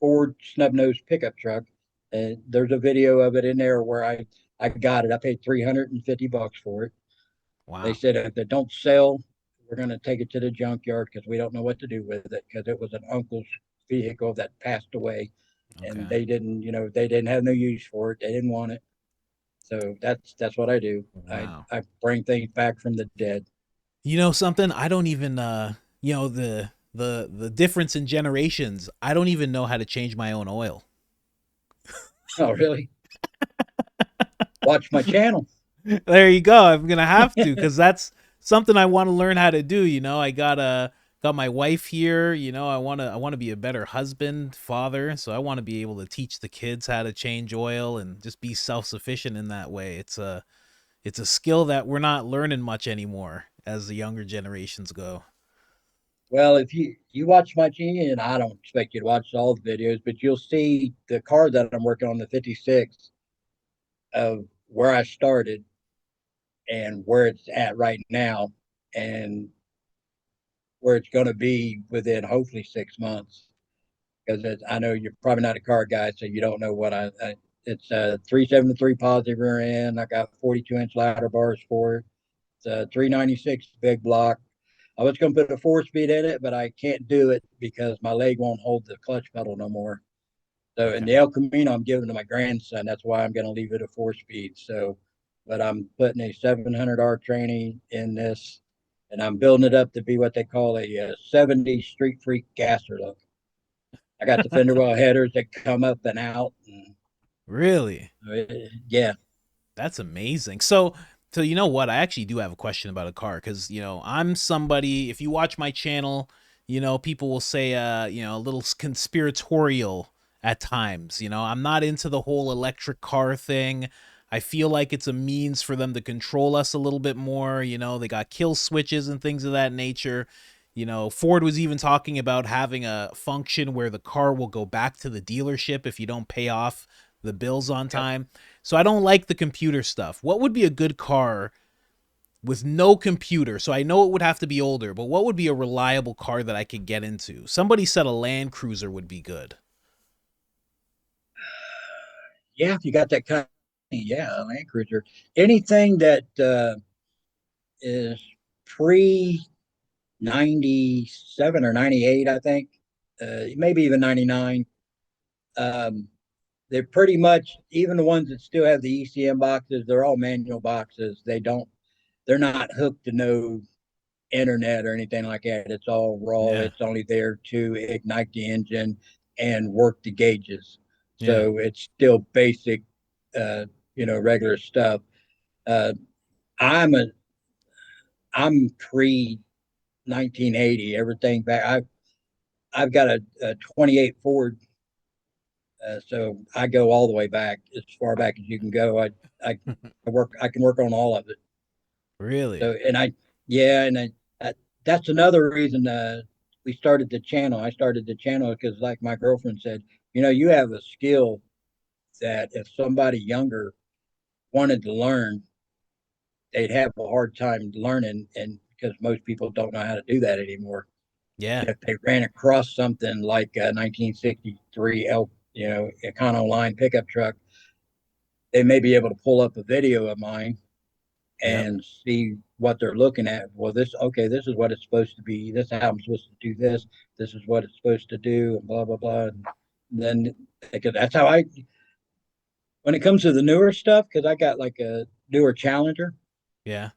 Ford snub nose pickup truck. And there's a video of it in there where I got it. I paid $350 for it. They Wow. said if it don't sell, we're going to take it to the junkyard because we don't know what to do with it because it was an uncle's vehicle that passed away, and Okay. they didn't have no use for it. They didn't want it. So that's what I do. Wow. I bring things back from the dead. You know something? I don't even the difference in generations. I don't even know how to change my own oil. Oh, really? Watch my channel. There you go. I'm gonna have to because that's something I want to learn how to do. I got my wife here. I want to be a better husband, father. So I want to be able to teach the kids how to change oil and just be self sufficient in that way. It's a skill that we're not learning much anymore as the younger generations go. Well, if you watch my channel, and I don't expect you to watch all the videos, but you'll see the car that I'm working on, the 56, of where I started and where it's at right now, and where it's going to be within hopefully 6 months. Because I know you're probably not a car guy, so you don't know what it's a 373 positive rear end. I got 42-inch ladder bars for it. It's a 396 big block. I was going to put a 4-speed in it, but I can't do it because my leg won't hold the clutch pedal no more. So in Okay. the El Camino, I'm giving to my grandson. That's why I'm going to leave it a 4 speed. So, but I'm putting a 700R tranny in this, and I'm building it up to be what they call a 70 Street Freak gasser look. I got the fender well headers that come up and out. And, Really? yeah. That's amazing. So you know what? I actually do have a question about a car because I'm somebody. If you watch my channel, people will say a little conspiratorial at times. I'm not into the whole electric car thing. I feel like it's a means for them to control us a little bit more. They got kill switches and things of that nature. Ford was even talking about having a function where the car will go back to the dealership if you don't pay off the bills on Yep. time. So I don't like the computer stuff. What would be a good car with no computer? So I know it would have to be older, but what would be a reliable car that I could get into? Somebody said a Land Cruiser would be good. Yeah, if you got that kind of, yeah, Land Cruiser. Anything that is pre 97 or 98, I think, maybe even 99. Um, they're pretty much, even the ones that still have the ECM boxes, they're all manual boxes. They're not hooked to no internet or anything like that. It's all raw. Yeah. It's only there to ignite the engine and work the gauges. Yeah. So it's still basic, uh, regular stuff. Uh, I'm a I'm pre 1980. Everything back. I've got a 28 Ford, so I go all the way back as far back as you can go. I can work on all of it. Really? So yeah, that's another reason we started the channel. I started the channel because, like my girlfriend said, you have a skill that if somebody younger wanted to learn, they'd have a hard time learning, and because most people don't know how to do that anymore. Yeah. If they ran across something like a 1963 Econoline pickup truck, they may be able to pull up a video of mine Yep. and see what they're looking at. Well, this is what it's supposed to be. This is how I'm supposed to do this. This is what it's supposed to do, and blah blah blah. And then because that's how when it comes to the newer stuff, because I got like a newer Challenger, Yeah.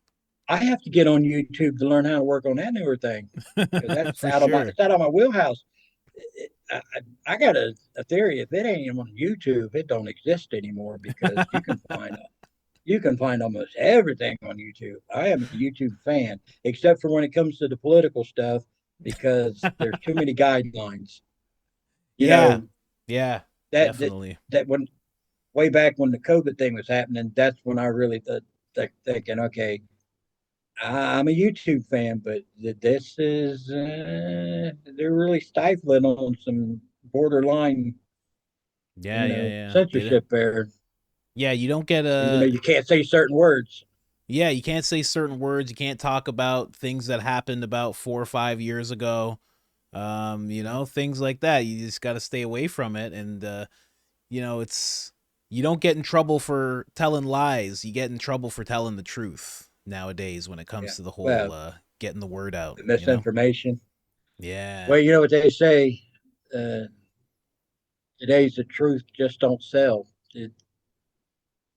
I have to get on YouTube to learn how to work on that newer thing because For sure. it's out of my wheelhouse. I got a theory. If it ain't on YouTube, it don't exist anymore because you can find almost everything on YouTube. I am a YouTube fan, except for when it comes to the political stuff, because there's too many guidelines. You Yeah. know Yeah. that that Definitely. that when way back when the COVID thing was happening, that's when I really thinking, okay, I'm a YouTube fan, but this is they're really stifling on some borderline, Yeah. Yeah. Yeah. They. censorship there. Yeah. You don't get Even though a. you can't say certain words. Yeah. You can't say certain words. You can't talk about things that happened about 4 or 5 years ago. Things like that. You just got to stay away from it. And it's you don't get in trouble for telling lies. You get in trouble for telling the truth nowadays when it Yeah. comes to the whole Well, getting the word out. misinformation. Yeah. Well, you know what they say. Uh, Today's the truth just don't sell.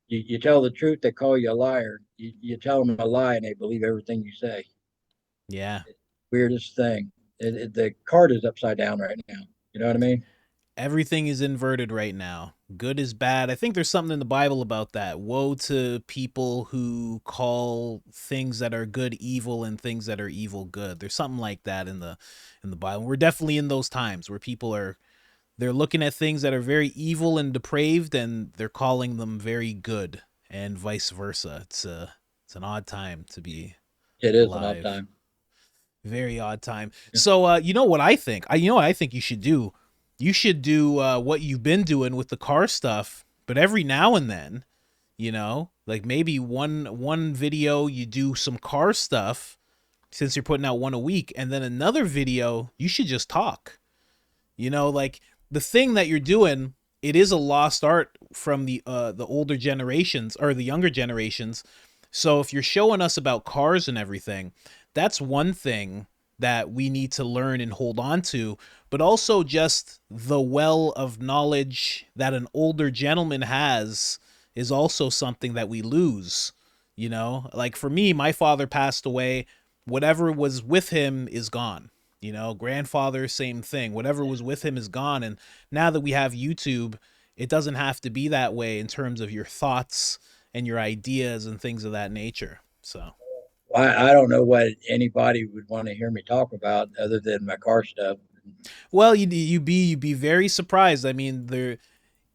You tell the truth, they call you a liar. You tell them a lie, and they believe everything you say. Yeah. Weirdest thing. The card is upside down right now. You know what I mean? Everything is inverted right now. Good is bad. I think there's something in the Bible about that. Woe to people who call things that are good evil and things that are evil good. There's something like that in the Bible. We're definitely in those times where people are they're looking at things that are very evil and depraved and they're calling them very good and vice versa. It's an odd time to be It is an odd alive. time. Very odd time. Yeah. So, you know what I think? You know what I think you should do? You should do what you've been doing with the car stuff, but every now and then, like maybe one video you do some car stuff since you're putting out one a week, and then another video you should just talk. Like the thing that you're doing, it is a lost art from the older generations or the younger generations. So if you're showing us about cars and everything, that's one thing that we need to learn and hold on to, but also just the well of knowledge that an older gentleman has is also something that we lose. You know, like for me, my father passed away. Whatever was with him is gone. You know, grandfather, same thing. Whatever was with him is gone. And now that we have YouTube, it doesn't have to be that way in terms of your thoughts and your ideas and things of that nature. So, I don't know what anybody would want to hear me talk about other than my car stuff. well, you'd be very surprised. I mean, there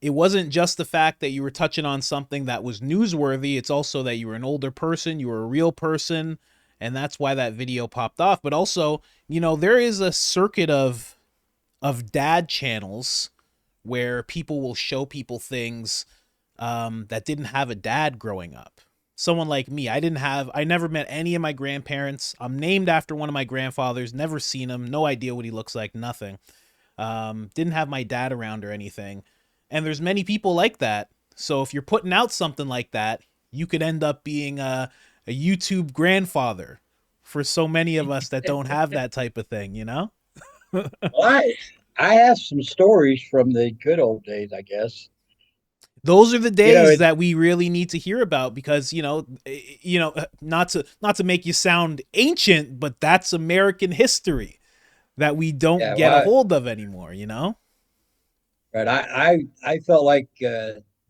it wasn't just the fact that you were touching on something that was newsworthy. It's also that you were an older person, you were a real person, and that's why that video popped off. But also, there is a circuit of dad channels where people will show people things that didn't have a dad growing up. Someone like me, I never met any of my grandparents. I'm named after one of my grandfathers, never seen him, no idea what he looks like, nothing. Didn't have my dad around or anything. And there's many people like that. So if you're putting out something like that, you could end up being a YouTube grandfather for so many of us that don't have that type of thing, you know? Well, I have some stories from the good old days, I guess. Those are the You know, days it that we really need to hear about because not to make you sound ancient, but that's American history that we don't yeah, get a well, hold of anymore, you know? right. I felt like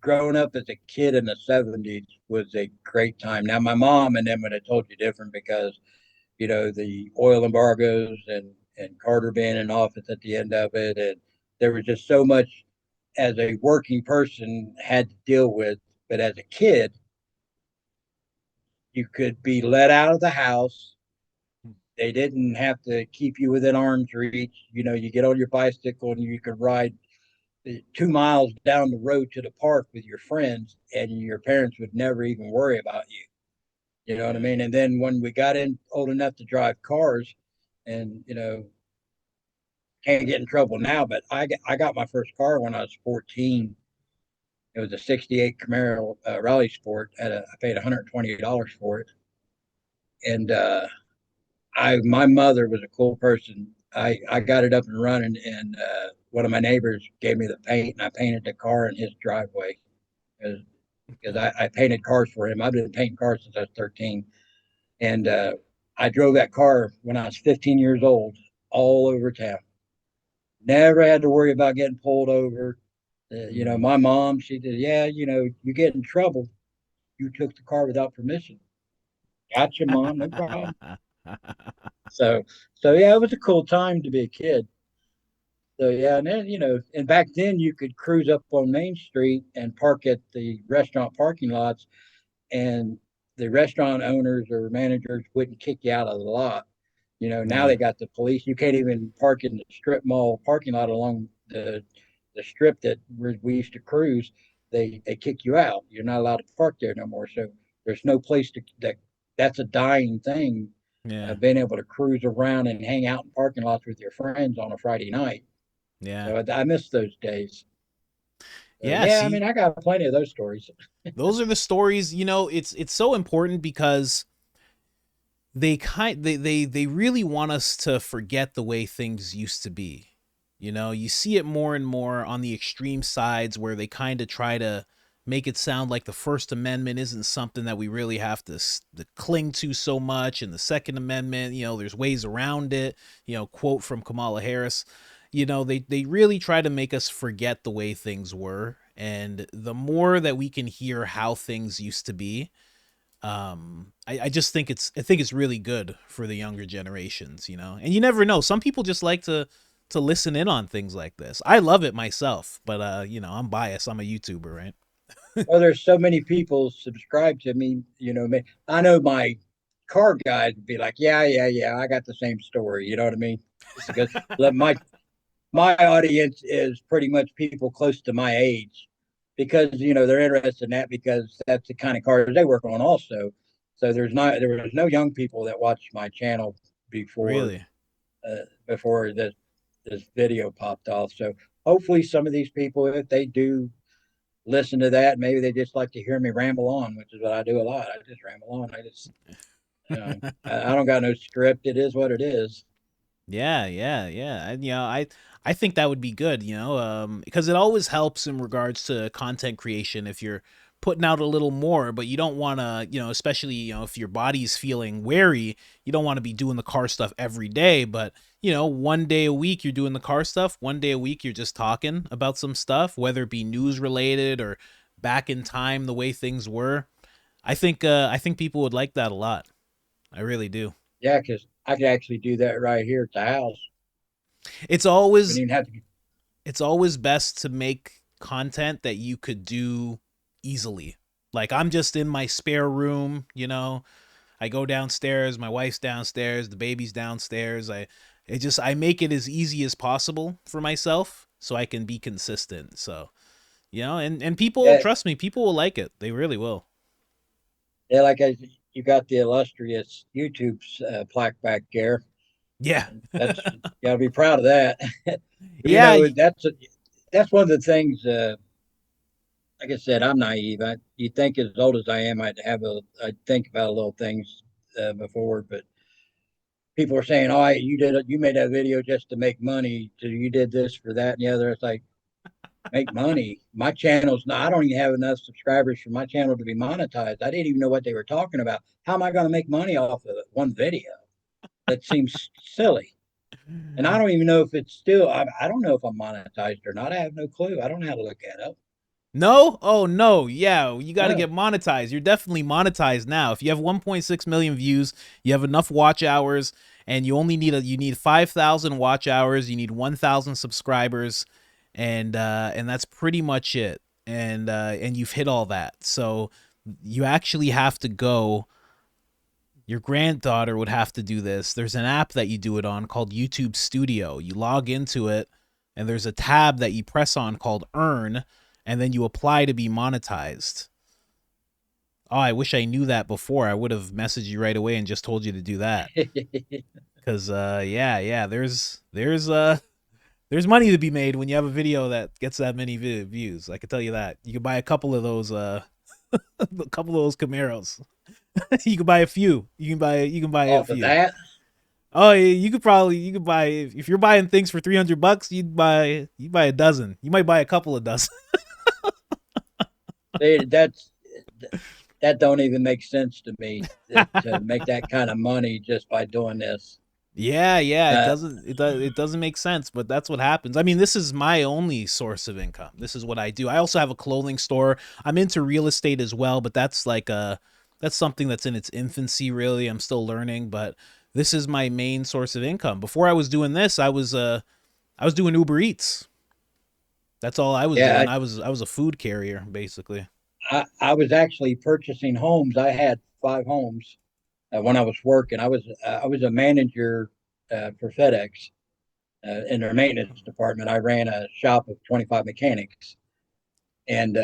growing up as a kid in the '70s was a great time. Now my mom and them would have told you different because the oil embargoes and Carter being in office at the end of it, and there was just so much as a working person had to deal with. But as a kid, you could be let out of the house. They didn't have to keep you within arm's reach. You get on your bicycle and you could ride 2 miles down the road to the park with your friends, and your parents would never even worry about you. You know what I Yeah. mean? And then when we got in old enough to drive cars, and can't get in trouble now, but I got my first car when I was 14. It was a '68 Camaro Rally Sport. I paid $120 for it, and I my mother was a cool person. I got it up and running, and one of my neighbors gave me the paint, and I painted the car in his driveway because I painted cars for him. I've been painting cars since I was 13, and I drove that car when I was 15 years old all over town. Never had to worry about getting pulled over. Mm. My mom, she did, yeah, you get in trouble. You took the car without permission. Gotcha, mom, no problem. So, so yeah, it was a cool time to be a kid. So yeah, and then and back then you could cruise up on Main Street and park at the restaurant parking lots, and the restaurant owners or managers wouldn't kick you out of the lot. Now Yeah. they got the police. You can't even park in the strip mall parking lot along the strip that we used to cruise. They kick you out. You're not allowed to park there no more. So there's no place that's a dying thing. Yeah. Being able to cruise around and hang out in parking lots with your friends on a Friday night. Yeah. So I miss those days. So Yeah, yeah, I see, mean, I got plenty of those stories. those are the stories, it's so important because they really want us to forget the way things used to be. You see it more and more on the extreme sides where they kind of try to make it sound like the First Amendment isn't something that we really have to cling to so much, and the Second Amendment, there's ways around it. Quote from Kamala Harris. They really try to make us forget the way things were, and the more that we can hear how things used to be, I just think it's really good for the younger generations, and you never know, some people just like to listen in on things like this. I love it myself, but I'm biased, I'm a YouTuber, right? Well, there's so many people subscribe to me. I know my car guys would be like, yeah, yeah, yeah, I got the same story. You know what I mean? Because my audience is pretty much people close to my age, because they're interested in that because that's the kind of cars they work on also. So there was no young people that watched my channel before Really. before this video popped off. So hopefully some of these people, if they do listen to that, maybe they just like to hear me ramble on, which is what I do a lot. I just ramble on. I don't got no script. It is what it is. Yeah, yeah, yeah. And I think that would be good, because it always helps in regards to content creation if you're putting out a little more, but you don't want to, especially, if your body's feeling wary, you don't want to be doing the car stuff every day, but one day a week you're doing the car stuff, one day a week you're just talking about some stuff, whether it be news related or back in time the way things were. I think people would like that a lot. I really do. Yeah, because I could actually do that right here at the house. It's We always didn't have to. it's always best to make content that you could do easily. Like I'm just in my spare room, I go downstairs, my wife's downstairs, the baby's downstairs. I make it as easy as possible for myself so I can be consistent. So, and people Yeah, trust me, people will like it. They really will. yeah, like you got the illustrious YouTube's plaque back there. Yeah. That's you got to be proud of that. But Yeah. that's one of the things. Like I said, I'm naive. You think as old as I am, I'd think about little things before, but people are saying, "Oh, you made that video just to make money. So you did this for that and the other." It's like make money. My channel's not. I don't even have enough subscribers for my channel to be monetized. I didn't even know what they were talking about. How am I going to make money off of one video? That seems silly. And I don't even know if it's still. I don't know if I'm monetized or not. I have no clue. I don't know how to look that up. No? Oh no. Yeah, you got to No. get monetized. You're definitely monetized now. If you have 1.6 million views, you have enough watch hours and you need 5,000 watch hours, you need 1,000 subscribers and that's pretty much it. And you've hit all that. So you actually have to go your granddaughter would have to do this. There's an app that you do it on called YouTube Studio. You log into it, and there's a tab that you press on called Earn, and then you apply to be monetized. Oh, I wish I knew that before. I would have messaged you right away and just told you to do that. Cause yeah, yeah, there's money to be made when you have a video that gets that many views. I can tell you that. You can buy a couple of those a couple of those Camaros. You can buy a few. You can buy a Off of few. that, Oh, yeah, you could buy if you're buying things for $300, you buy a dozen. You might buy a couple of dozen. they, that's that don't even make sense to me to make that kind of money just by doing this. Yeah, yeah, Uh, it doesn't make sense, but that's what happens. I mean, this is my only source of income. This is what I do. I also have a clothing store. I'm into real estate as well, but that's something that's in its infancy really. I'm still learning, but this is my main source of income. Before I was doing this, I was doing Uber Eats. That's all I was yeah, doing. I was a food carrier basically. I was actually purchasing homes. I had 5 homes when I was working. I was a manager for FedEx in their maintenance department. I ran a shop of 25 mechanics, and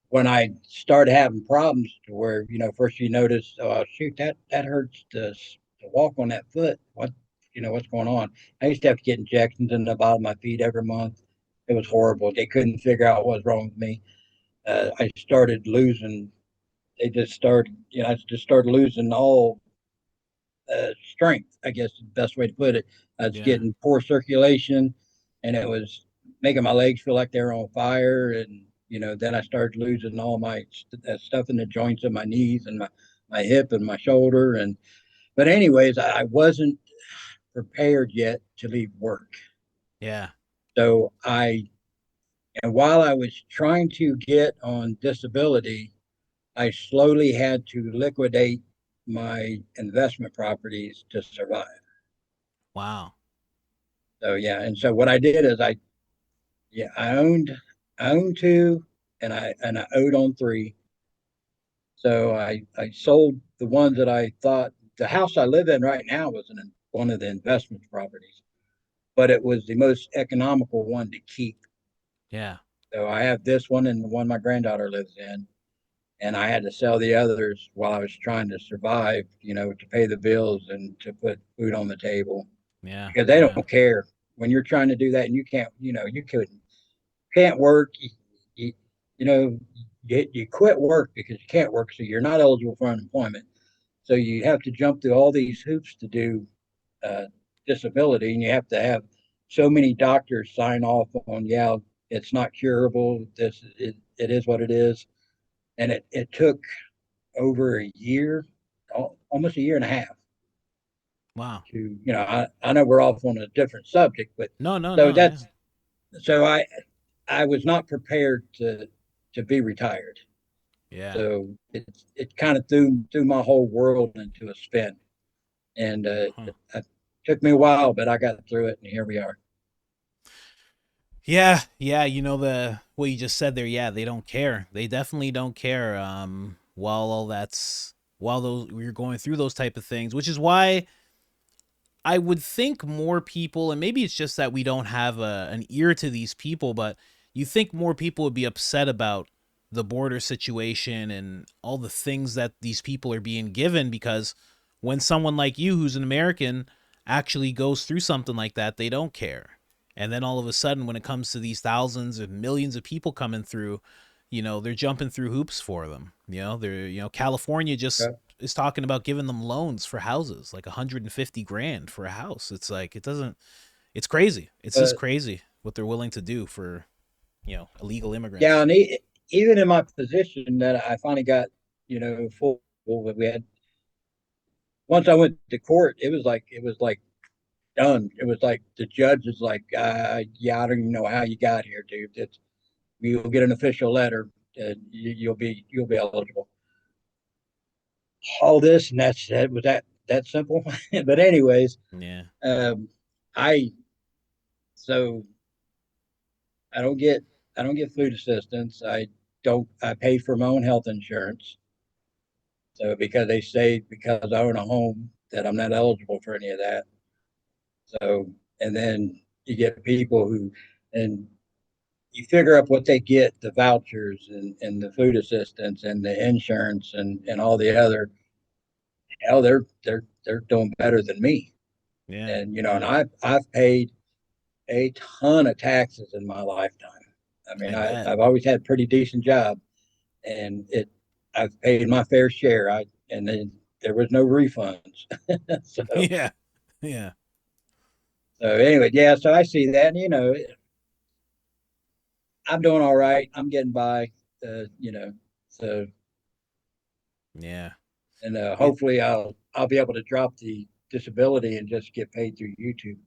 when I started having problems, to where first you notice, oh shoot, that hurts to walk on that foot. What's going on? I used to have to get injections in the bottom of my feet every month. It was horrible. They couldn't figure out what was wrong with me. I started losing. I just started losing all strength. I guess is the best way to put it. I was Yeah. getting poor circulation, and it was making my legs feel like they were on fire. And then I started losing all my stuff in the joints of my knees and my hip and my shoulder. And but anyways, I wasn't prepared yet to leave work. Yeah. So and while I was trying to get on disability, I slowly had to liquidate my investment properties to survive. Wow. So yeah, and so what I did is yeah, I owned two, and I owed on three. So I sold the ones that I thought the house I live in right now was one of the investment properties, but it was the most economical one to keep. Yeah. So I have this one and the one my granddaughter lives in, and I had to sell the others while I was trying to survive, to pay the bills and to put food on the table, Yeah. because they Yeah. don't care when you're trying to do that and you can't, can't work. You, you know, you quit work because you can't work, so you're not eligible for unemployment. So you have to jump through all these hoops to do. uh, disability, and you have to have so many doctors sign off on, yeah, it's not curable. It is what it is, and it took over a year, almost a year and a half Wow. to, I know we're off on a different subject, but No, no, so no. Yeah. that's so I was not prepared to be retired. Yeah. So it kind of threw my whole world into a spin, and Huh. it took me a while, but I got through it, and here we are. Yeah, yeah, you know the what you just said there. Yeah, they don't care. They definitely don't care. While those we're going through those type of things, which is why I would think more people, and maybe it's just that we don't have an ear to these people, but you think more people would be upset about the border situation and all the things that these people are being given, because when someone like you, who's an American, actually goes through something like that, they don't care. And then all of a sudden, when it comes to these thousands and millions of people coming through, they're jumping through hoops for them. California just Okay. is talking about giving them loans for houses, like 150 grand for a house. It's like, it's crazy. It's just But crazy what they're willing to do for, illegal yeah, immigrants. and even in my position that I finally got, full, we had once I went to court, it was like done. It was like the judge is like, yeah, I don't even know how you got here, dude. You'll get an official letter, and you'll be eligible. All this, and that was that simple. But anyways, Yeah. um, I so I don't get I don't get food assistance. I pay for my own health insurance. So because they say because I own a home that I'm not eligible for any of that. So and then you get people who and you figure up what they get, the vouchers and the food assistance and the insurance and all the other, hell, they're doing better than me. Yeah. And and Yeah. I've paid a ton of taxes in my lifetime. I mean, I bet. I've always had a pretty decent job, and I've paid my fair share. And then there was no refunds. so Yeah. Yeah. so anyway, yeah. So I see that, and I'm doing all right. I'm getting by. So Yeah. and It hopefully I'll be able to drop the disability and just get paid through YouTube.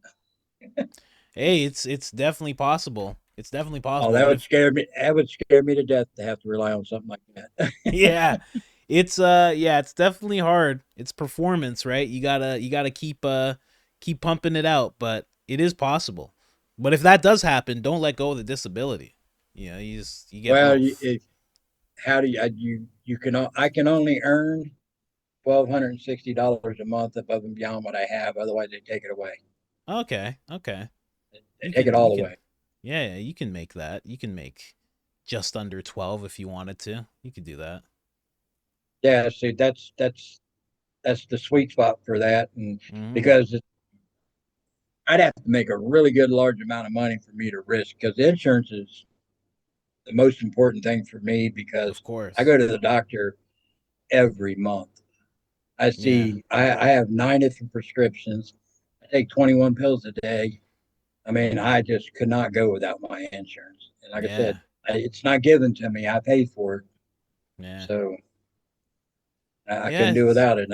Hey, it's definitely possible. It's definitely Oh, possible. that But would if scare me. That would scare me to death to have to rely on something like that. yeah, it's definitely hard. It's performance, right? You gotta keep pumping it out, but it is possible. But if that does happen, don't let go of the disability. You get well, both. how do you can I can only earn $1,260 a month above and beyond what I have. Otherwise, they take it away. Okay, okay. They take it You all can away. yeah, you can make that. You can make just under 12 if you wanted to. You could do that. Yeah, see, that's the sweet spot for that, and Mhm. because I'd have to make a really good large amount of money for me to risk because insurance is the most important thing for me because Of I go course. to the doctor every month. Yeah. I have 9 different prescriptions. I take 21 pills a day. I mean, I just could not go without my insurance. And like I said, Yeah. it's not given to me. I paid for it. Yeah. So I couldn't Yeah, do without it.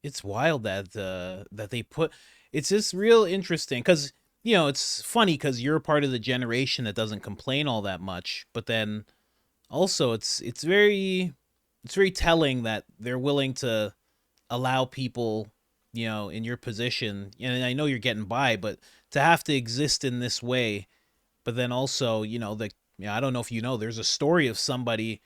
it's wild that that they put it's just real interesting because it's funny because you're a part of the generation that doesn't complain all that much, but then also it's very telling that they're willing to allow people in your position, and I know you're getting by, but to have to exist in this way. But then also, I don't know if there's a story of somebody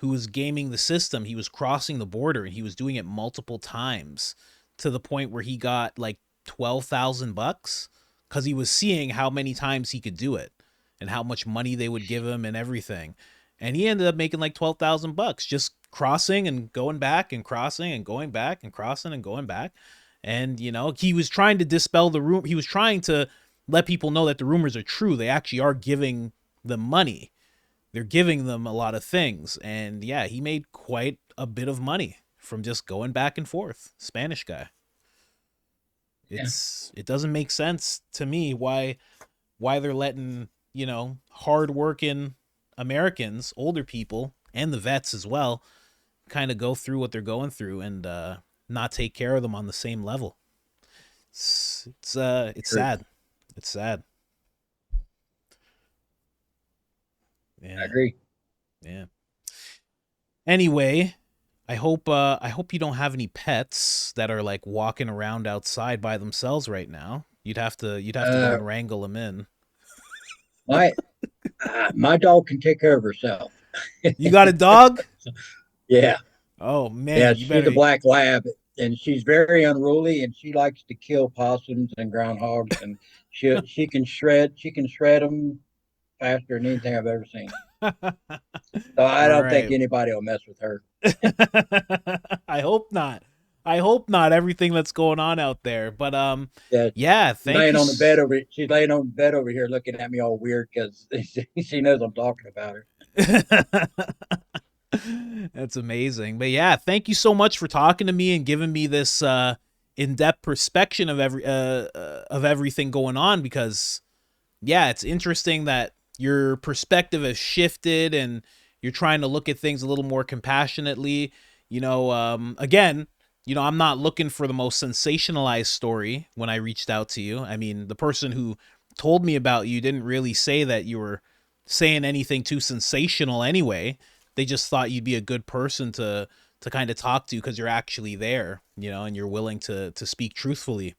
who was gaming the system. He was crossing the border and he was doing it multiple times to the point where he got like $12,000 because he was seeing how many times he could do it and how much money they would give him and everything. And he ended up making like $12,000 just crossing and going back and crossing and going back and crossing and going back. And he was trying to dispel the room. He was trying to let people know that the rumors are true. They actually are giving them money. They're giving them a lot of things. And yeah, he made quite a bit of money from just going back and forth. Spanish guy. Yeah. it doesn't make sense to me why they're letting, hardworking Americans, older people, and the vets as well, kind of go through what they're going through and not take care of them on the same level. It's True. sad. It's sad. I Yeah. agree. Yeah. Anyway, I hope you don't have any pets that are like walking around outside by themselves right now. You'd have to go Uh, and wrangle them in. my my dog can take care of herself. You got a dog? Yeah, Oh yeah. man, you She's a better. black lab, and she's very unruly, and she likes to kill possums and groundhogs, and she can shred them faster than anything I've ever seen. So I All don't think right. anybody will mess with her. I hope not. I hope not. Everything that's going on out there, but Yeah, yeah. Thank you. she's laying on the bed over here, looking at me all weird because she knows I'm talking about her. That's amazing. But yeah, thank you so much for talking to me and giving me this in-depth perspective of everything going on, because yeah, it's interesting that your perspective has shifted and you're trying to look at things a little more compassionately. Again, I'm not looking for the most sensationalized story when I reached out to you. I mean, the person who told me about you didn't really say that you were saying anything too sensational anyway. They just thought you'd be a good person to kind of talk to because you're actually there, and you're willing to speak truthfully.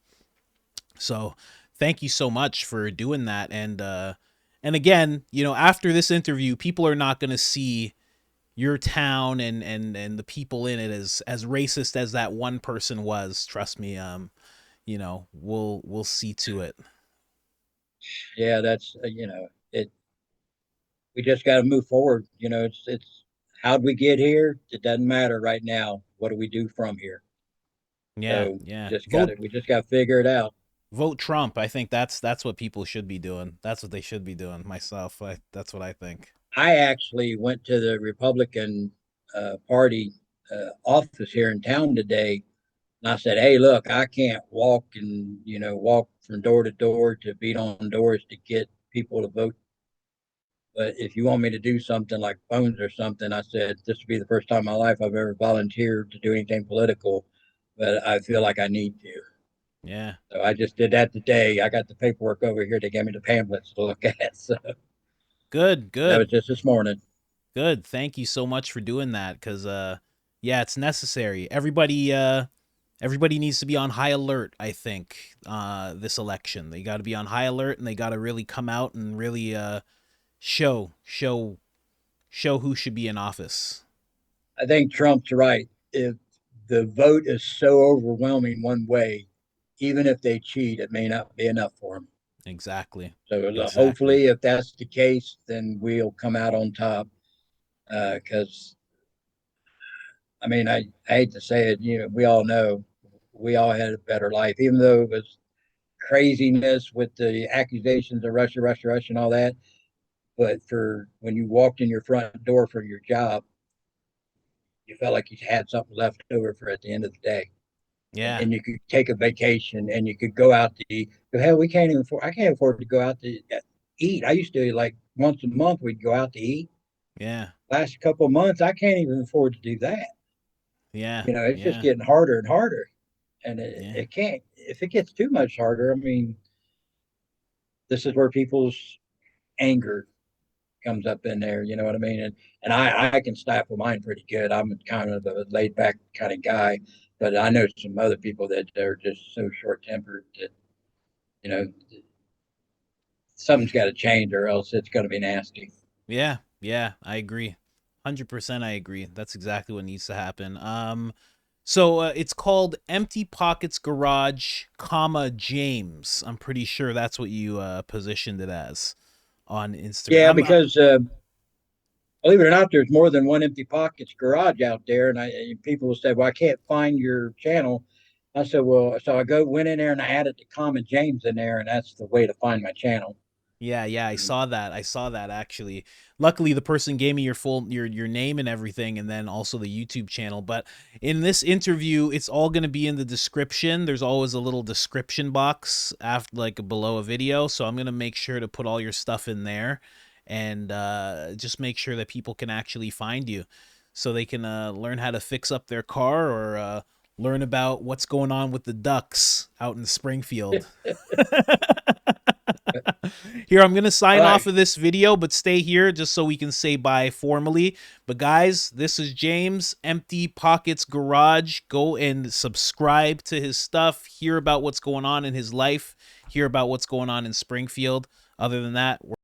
So thank you so much for doing that. And again, after this interview, people are not going to see your town and the people in it as racist as that one person was. Trust me. We'll see to it. Yeah, that's it. We just got to move forward. It's how'd we get here? It doesn't matter right now. What do we do from here? Yeah, So yeah. just got to we just got to figure it out. Vote Trump. I think that's what people should be doing. That's what they should be doing. Myself, that's what I think. I actually went to the Republican Party office here in town today, and I said, "Hey, look, I can't walk from door to door to beat on doors to get people to vote. But if you want me to do something like phones or something," I said, "this would be the first time in my life I've ever volunteered to do anything political, but I feel like I need to." Yeah. So I just did that today. I got the paperwork over here. They gave me the pamphlets to look at. So Good, that was good. just this morning. Good. Thank you so much for doing that, cuz yeah, it's necessary. Everybody needs to be on high alert, I think. This election. They got to be on high alert, and they got to really come out and really show show show who should be in office. I think Trump's right. If the vote is so overwhelming one way, even if they cheat, it may not be enough for them. Exactly. So Exactly. hopefully, if that's the case, then we'll come out on top. Because I mean, I hate to say it, we all know we all had a better life, even though it was craziness with the accusations of Russia, Russia, Russia, and all that. But for when you walked in your front door for your job, you felt like you had something left over for at the end of the day. Yeah. And you could take a vacation and you could go out to eat. But hell, we can't even afford. I can't afford to go out to eat. I used to like once a month we'd go out to eat. Yeah. Last couple of months, I can't even afford to do that. Yeah. It's just Yeah. getting harder and harder, and it, Yeah. it can't. If it gets too much harder, I mean, this is where people's anger comes up in there. You know what I mean? And I can stifle mine pretty good. I'm kind of a laid back kind of guy, but I know some other people that are just so short tempered that you know something's got to change or else it's going to be nasty. Yeah. Yeah. I agree. 100% I agree. That's exactly what needs to happen. So it's called Empty Pockets Garage, comma James. I'm pretty sure that's what you positioned it as on Instagram. Yeah, because believe it or not, there's more than one empty pockets garage out there, and people will say, "Well, I can't find your channel." I said, "Well," so I went in there and I added the common James in there, and that's the way to find my channel. Yeah, I Mhm. saw that. I saw that actually. Luckily, the person gave me your full your name and everything, and then also the YouTube channel. But in this interview, it's all going to be in the description. There's always a little description box after, like below a video, so I'm going to make sure to put all your stuff in there, and just make sure that people can actually find you, so they can learn how to fix up their car or learn about what's going on with the ducks out in Springfield. Here, I'm going to All sign right. off of this video, but stay here just so we can say bye formally. But guys, this is James, Empty Pockets Garage. Go and subscribe to his stuff, hear about what's going on in his life, hear about what's going on in Springfield. Other than that, we're